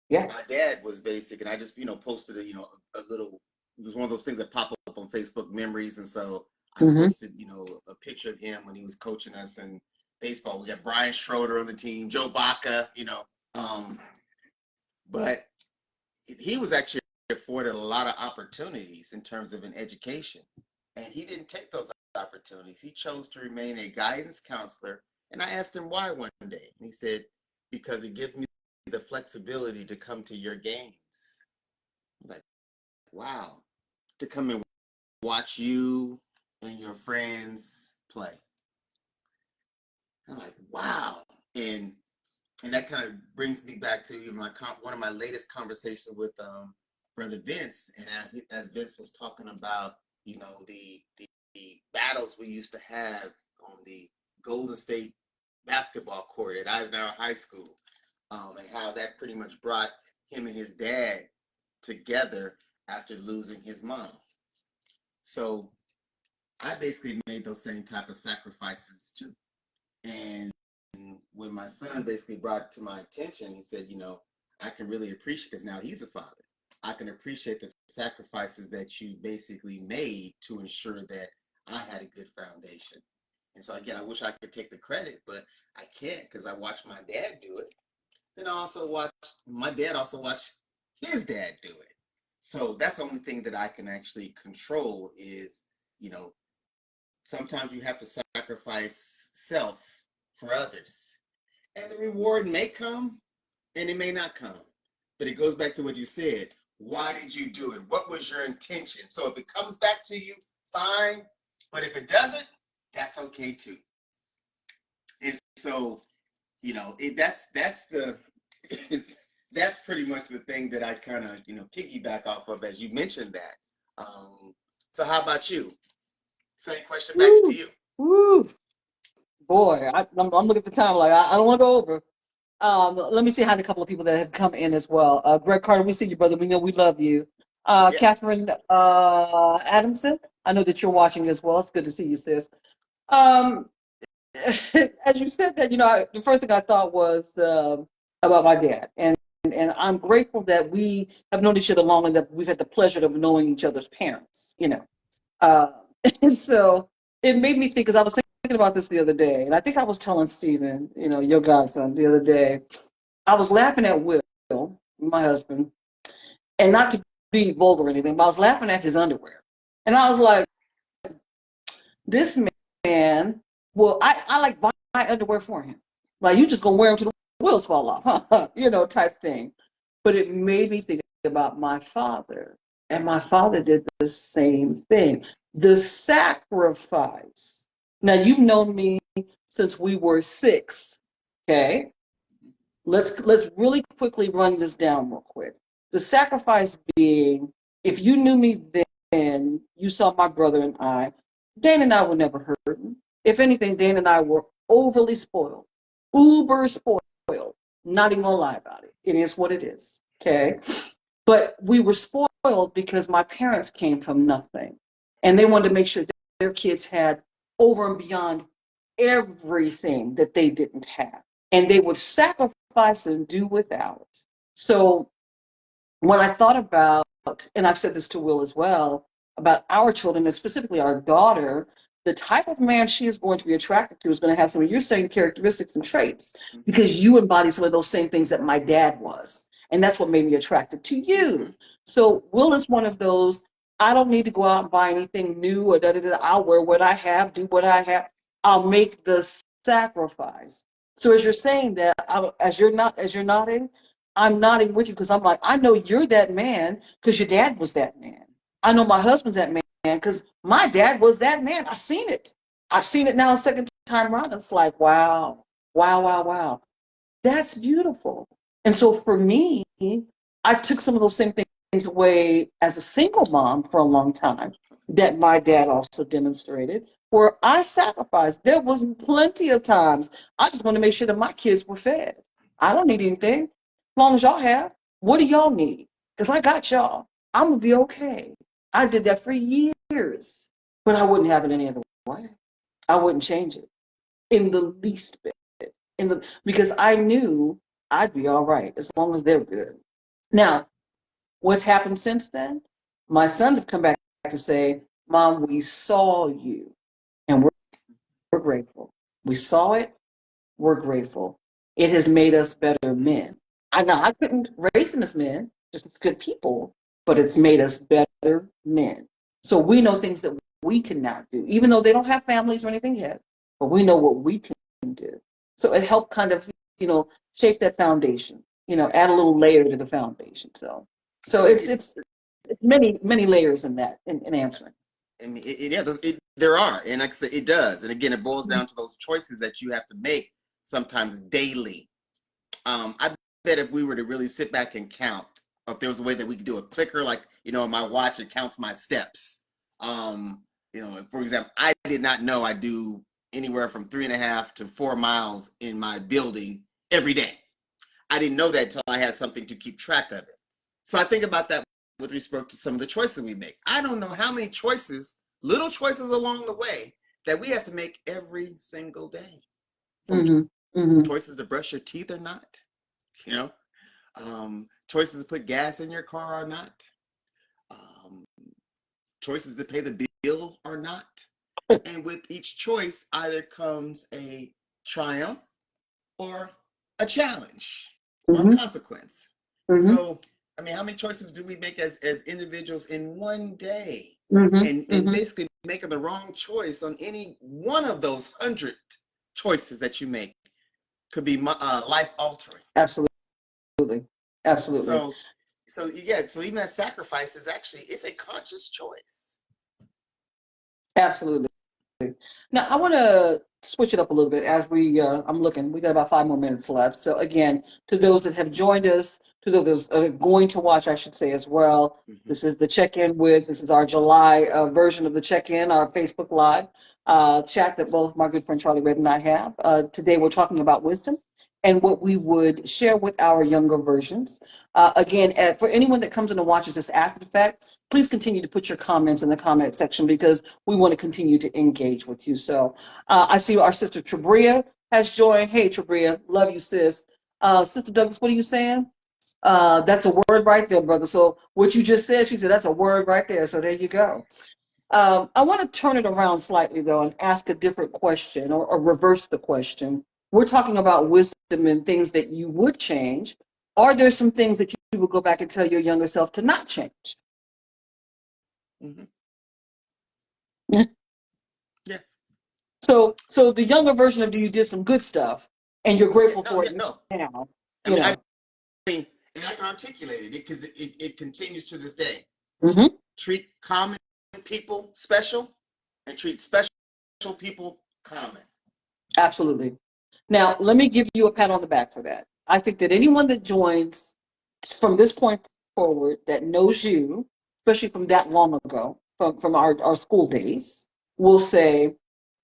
Yeah. My dad was basic, and I just, posted a little, it was one of those things that pop up on Facebook memories. And so I posted, a picture of him when he was coaching us in baseball. We got Brian Schroeder on the team, Joe Baca, but he was actually afforded a lot of opportunities in terms of an education. And he didn't take those opportunities. He chose to remain a guidance counselor. And I asked him why one day. And he said, because it gives me the flexibility to come to your games. I'm like, wow, to come and watch you and your friends play. I'm like, wow. And that kind of brings me back to one of my latest conversations with Brother Vince. And as Vince was talking about, the battles we used to have on the Golden State basketball court at Eisenhower High School, and how that pretty much brought him and his dad together after losing his mom. So I basically made those same type of sacrifices too. And when my son basically brought it to my attention, he said, I can really appreciate, because now he's a father, I can appreciate the sacrifices that you basically made to ensure that I had a good foundation. And so again, I wish I could take the credit, but I can't, because I watched my dad do it. Then my dad also watched his dad do it. So that's the only thing that I can actually control is, sometimes you have to sacrifice self for others. And the reward may come and it may not come. But it goes back to what you said. Why did you do it? What was your intention? So if it comes back to you, fine. But if it doesn't, that's okay too. And so, that's the that's pretty much the thing that I kind of, piggyback off of as you mentioned that. So how about you? Same question back to you. Woo. Boy, I'm looking at the time like I don't want to go over. Let me see how a couple of people that have come in as well. Greg Carter, we see you, brother. We know we love you. Yeah. Catherine Adamson, I know that you're watching as well. It's good to see you, sis. As you said that, the first thing I thought was about my dad. And I'm grateful that we have known each other long and that we've had the pleasure of knowing each other's parents, And so it made me think, because I was thinking about this the other day, and I think I was telling Stephen, your godson, the other day, I was laughing at Will, my husband, and not to be vulgar or anything, but I was laughing at his underwear. And I was like, this man, well, I like buy underwear for him. Like, you just gonna wear them till the wheels fall off, huh? Type thing. But it made me think about my father. And my father did the same thing. The sacrifice. Now, you've known me since we were 6, okay? Let's really quickly run this down real quick. The sacrifice being, if you knew me then, you saw my brother and I, Dana and I were never hurting. If anything, Dana and I were overly spoiled, uber spoiled. Not even gonna lie about it. It is what it is. Okay. But we were spoiled because my parents came from nothing. And they wanted to make sure that their kids had over and beyond everything that they didn't have. And they would sacrifice and do without. So when I thought about, and I've said this to Will as well, about our children, and specifically our daughter, the type of man she is going to be attracted to is going to have some of your same characteristics and traits, because you embody some of those same things that my dad was. And that's what made me attracted to you. So Will is one of those, I don't need to go out and buy anything new or da-da-da. I'll wear what I have, do what I have. I'll make the sacrifice. So as you're saying that, as you're nodding, I'm nodding with you, because I'm like, I know you're that man because your dad was that man. I know my husband's that man because my dad was that man. I've seen it. I've seen it now a second time around. It's like, wow, wow, wow, wow. That's beautiful. And so for me, I took some of those same things away as a single mom for a long time that my dad also demonstrated, where I sacrificed. There was plenty of times I just want to make sure that my kids were fed. I don't need anything. As long as y'all have, what do y'all need? Because I got y'all. I'm going to be okay. I did that for years, but I wouldn't have it any other way. I wouldn't change it in the least bit. Because I knew I'd be all right as long as they're good. Now, what's happened since then? My sons have come back to say, Mom, we saw you, and we're grateful. We saw it, we're grateful. It has made us better men. I couldn't raise them as men, just as good people, but it's made us better men. So we know things that we can now do, even though they don't have families or anything yet, but we know what we can do. So it helped kind of, shape that foundation, add a little layer to the foundation. So it's many, many layers in that, in answering. I mean, there are, and like I said, it does. And again, it boils down to those choices that you have to make sometimes daily. I bet if we were to really sit back and count, or if there was a way that we could do a clicker, like, on my watch, it counts my steps. For example, I did not know I do anywhere from 3.5 to 4 miles in my building every day. I didn't know that until I had something to keep track of it. So I think about that with respect to some of the choices we make. I don't know how many choices, little choices along the way, that we have to make every single day. From choices to brush your teeth or not, choices to put gas in your car or not, choices to pay the bill or not. And with each choice, either comes a triumph or a challenge or a consequence. So, I mean, how many choices do we make as individuals in one day? And basically making the wrong choice on any one of those 100 choices that you make could be life altering. Absolutely. So even that sacrifice is actually, it's a conscious choice. Absolutely. Now I want to switch it up a little bit as I'm looking, we got about 5 more minutes left. So again, to those that have joined us, to those that are going to watch, I should say as well, this is the check-in this is our July version of the check-in, our Facebook Live chat that both my good friend Charlie Red and I have. Today we're talking about wisdom and what we would share with our younger versions. Again, for anyone that comes in and watches this after the fact, please continue to put your comments in the comment section because we want to continue to engage with you. So I see our sister Trabria has joined. Hey, Trabria, love you, sis. Sister Douglas, what are you saying? That's a word right there, brother. So what you just said, she said, that's a word right there. So there you go. I want to turn it around slightly, though, and ask a different question or reverse the question. We're talking about wisdom and things that you would change. Are there some things that you would go back and tell your younger self to not change? Yeah. So the younger version of you did some good stuff, and you're grateful for it now. I mean, and I can articulate it because it continues to this day. Treat common people special, and treat special people common. Absolutely. Now, let me give you a pat on the back for that. I think that anyone that joins from this point forward that knows you, especially from that long ago, from our school days, will say,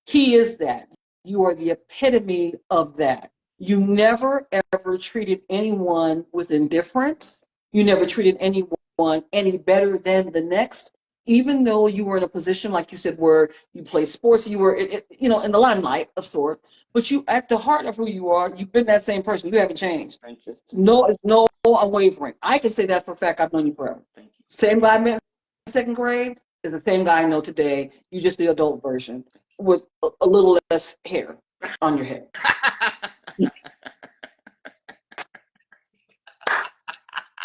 he is that. You are the epitome of that. You never ever treated anyone with indifference. You never treated anyone any better than the next, even though you were in a position, like you said, where you play sports, you were, in the limelight of sort. But you, at the heart of who you are, you've been that same person. You haven't changed. Thank you. No unwavering. I can say that for a fact. I've known you forever. Thank you. Same guy I met in second grade is the same guy I know today. You just the adult version with a little less hair on your head.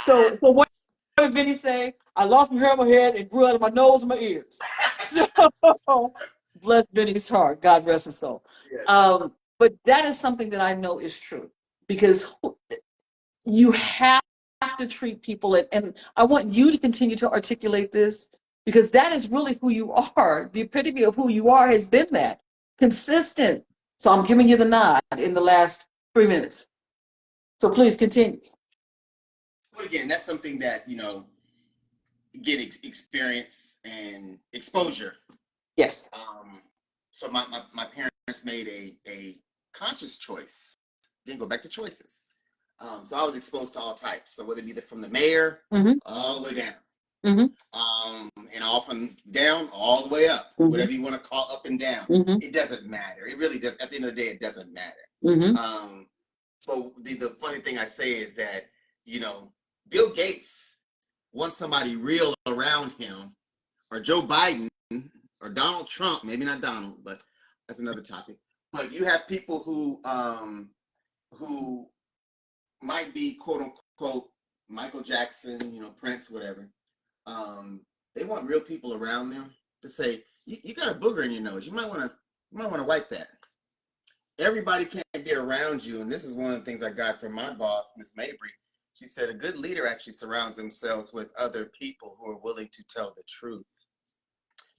So what did Vinny say? I lost my hair on my head and grew out of my nose and my ears. So bless Vinny's heart. God rest his soul. Yes. But that is something that I know is true, because you have to treat people, and I want you to continue to articulate this, because that is really who you are. The epitome of who you are has been that consistent. So I'm giving you the nod in the last 3 minutes. So please continue. But again, that's something that, get experience and exposure. Yes. So my parents made a conscious choice. Then go back to choices. So I was exposed to all types. So whether it be from the mayor all the way down, and often down all the way up, whatever you want to call up and down, it doesn't matter. It really does. At the end of the day, it doesn't matter. But the funny thing I say is that, Bill Gates wants somebody real around him, or Joe Biden, or Donald Trump, maybe not Donald, but that's another topic. But you have people who might be quote unquote Michael Jackson, Prince, whatever. They want real people around them to say, you got a booger in your nose. You might want to wipe that. Everybody can't be around you, and this is one of the things I got from my boss, Miss Mabry. She said a good leader actually surrounds themselves with other people who are willing to tell the truth,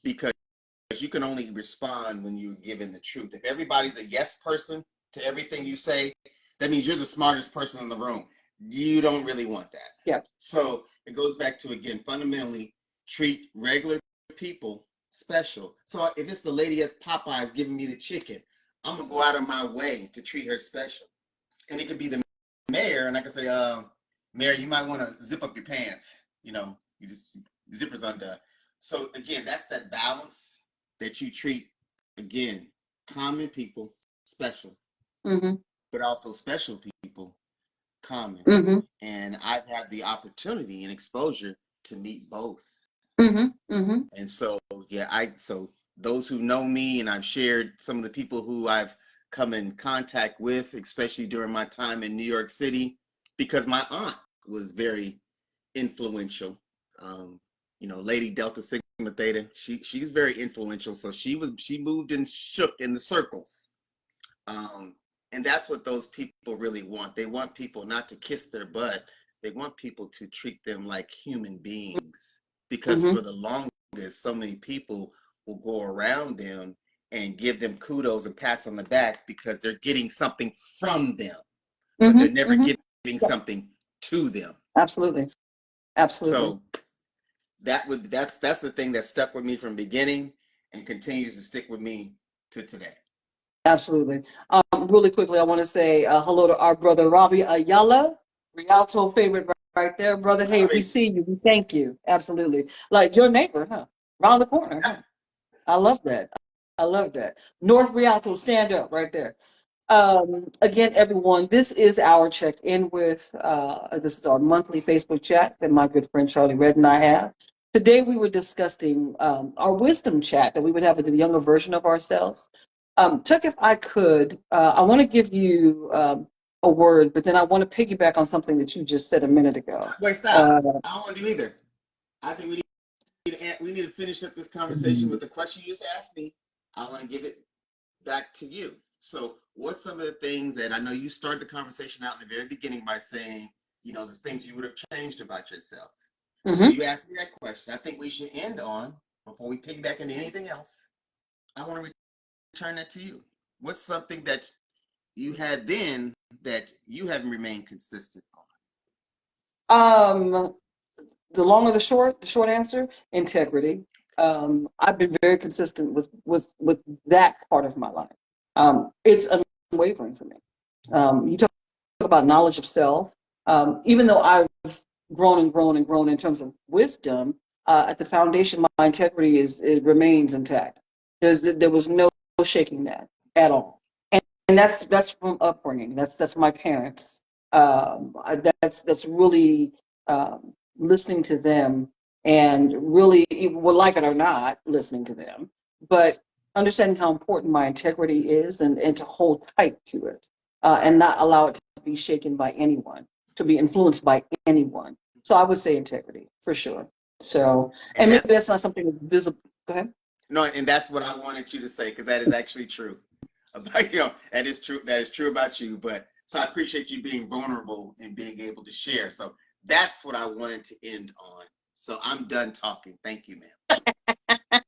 because you can only respond when you're given the truth. If everybody's a yes person to everything you say, that means you're the smartest person in the room. You don't really want that. Yeah. So it goes back to, again, fundamentally treat regular people special. So if it's the lady at Popeyes giving me the chicken, I'm gonna go out of my way to treat her special. And it could be the mayor, and I can say, Mayor, you might want to zip up your pants. You just zippers undone. So again, that's that balance that you treat, again, common people special, but also special people common. And I've had the opportunity and exposure to meet both. And so, so those who know me, and I've shared some of the people who I've come in contact with, especially during my time in New York City, because my aunt was very influential. Lady Delta Sigma Theta, she's very influential. So she moved and shook in the circles. And that's what those people really want. They want people not to kiss their butt. They want people to treat them like human beings, because for the longest, so many people will go around them and give them kudos and pats on the back because they're getting something from them, but they're never giving something to them. Absolutely. So that's the thing that stuck with me from the beginning and continues to stick with me to today. Absolutely. Really quickly, I want to say hello to our brother Robbie Ayala, Rialto favorite right there, brother. Hey, we see you. We thank you. Absolutely. Like your neighbor, huh? Around the corner. Huh? I love that. I love that. North Rialto, stand up right there. Again, everyone, this is our check-in with, this is our monthly Facebook chat that my good friend Charlie Red and I have. Today we were discussing our wisdom chat that we would have with the younger version of ourselves. Chuck, if I could, I want to give you a word, but then I want to piggyback on something that you just said a minute ago. Wait, stop. I don't want to do either. I think we need to finish up this conversation with the question you just asked me. I want to give it back to you. So what's some of the things that, I know you started the conversation out in the very beginning by saying, the things you would have changed about yourself. So you asked me that question. I think we should end on, before we piggyback into anything else, I want to return that to you. What's something that you had then that you haven't remained consistent on? the long or the short answer, integrity. I've been very consistent with that part of my life. It's unwavering for me. You talk about knowledge of self. Even though I've grown and grown and grown in terms of wisdom, at the foundation, my integrity it remains intact. There was no shaking that at all, and that's from upbringing. That's my parents. That's really listening to them, and really, well, like it or not, listening to them, but understanding how important my integrity is, and to hold tight to it, and not allow it to be shaken by anyone, to be influenced by anyone. So I would say integrity for sure. So, And and maybe that's that's not something that's visible. Go ahead. no, and that's what I wanted you to say because that is actually true. About that is true. That is true about you. But so I appreciate you being vulnerable and being able to share. So that's what I wanted to end on. So I'm done talking. Thank you, ma'am.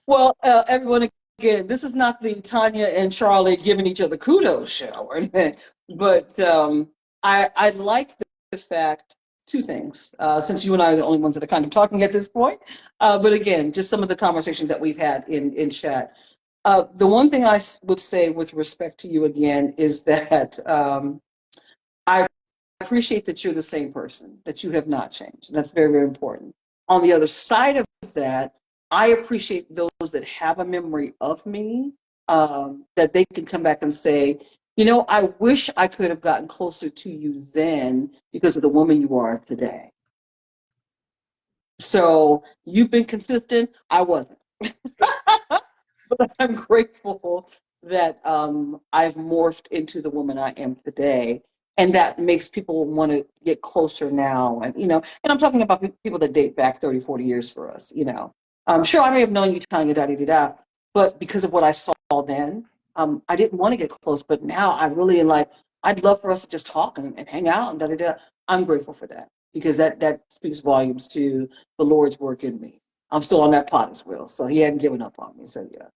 Well, everyone, again, this is not the Tanya and Charlie giving each other kudos show or anything, but I like the fact, two things, since you and I are the only ones that are kind of talking at this point, but again, just some of the conversations that we've had in chat. The one thing I would say with respect to you again is that I appreciate that you're the same person, that you have not changed. That's very, very important. On the other side of that, I appreciate those that have a memory of me, that they can come back and say, I wish I could have gotten closer to you then because of the woman you are today. So you've been consistent. I wasn't. But I'm grateful that I've morphed into the woman I am today. And that makes people want to get closer now. And I'm talking about people that date back 30, 40 years for us, Sure, I may have known you, Tanya, da-da-da-da, but because of what I saw then, I didn't want to get close. But now I really like, I'd love for us to just talk and hang out and da-da-da. I'm grateful for that because that speaks volumes to the Lord's work in me. I'm still on that potter's wheel, so he hadn't given up on me. So yeah.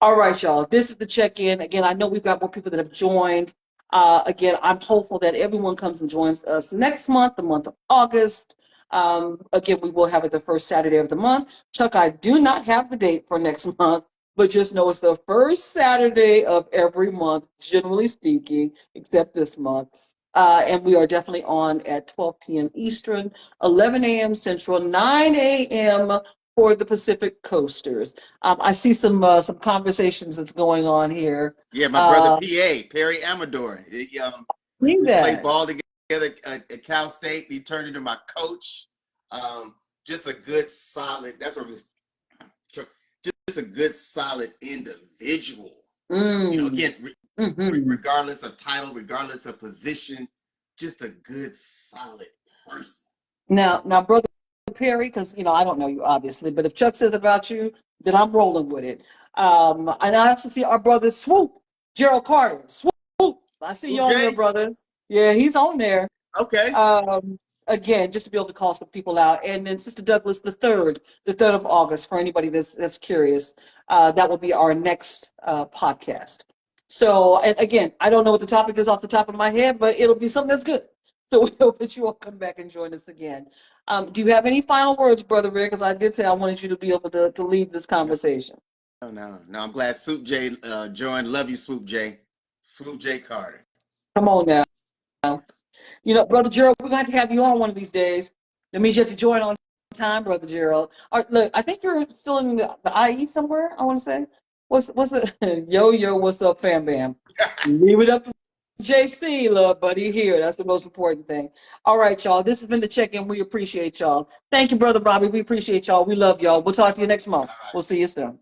All right, y'all. This is the check-in. Again, I know we've got more people that have joined. Again, I'm hopeful that everyone comes and joins us next month, the month of August. Again, we will have it the first Saturday of the month. Chuck, I do not have the date for next month, but just know it's the first Saturday of every month, generally speaking, except this month. And we are definitely on at 12 p.m. Eastern, 11 a.m. Central, 9 a.m. for the Pacific Coasters. I see some conversations that's going on here. Yeah, my brother PA, Perry Amador. We played ball together at Cal State. He turned into my coach. Just a good, solid, that's what just a good, solid individual. Again, regardless of title, regardless of position, just a good, solid person. Now, brother Perry, because I don't know you obviously, but if Chuck says about you, then I'm rolling with it. And I also see our brother Swoop, Gerald Carter. Swoop, I see you on there, brother. Yeah, he's on there. Okay. Again, just to be able to call some people out, and then Sister Douglas, the 3rd of August, for anybody that's curious, that will be our next podcast. So, and again, I don't know what the topic is off the top of my head, but it'll be something that's good. So we hope that you all come back and join us again. Do you have any final words, Brother Rick? Because I did say I wanted you to be able to lead this conversation. No. I'm glad Swoop J joined. Love you, Swoop J. Swoop J Carter. Come on now. Brother Gerald, we're going to have you on one of these days. That means you have to join on time, Brother Gerald. All right, look, I think you're still in the IE somewhere, I want to say. What's it? Yo, what's up, fam bam? Leave it up to JC, love buddy, here. That's the most important thing. All right, y'all. This has been the check-in. We appreciate y'all. Thank you, Brother Bobby. We appreciate y'all. We love y'all. We'll talk to you next month. We'll see you soon.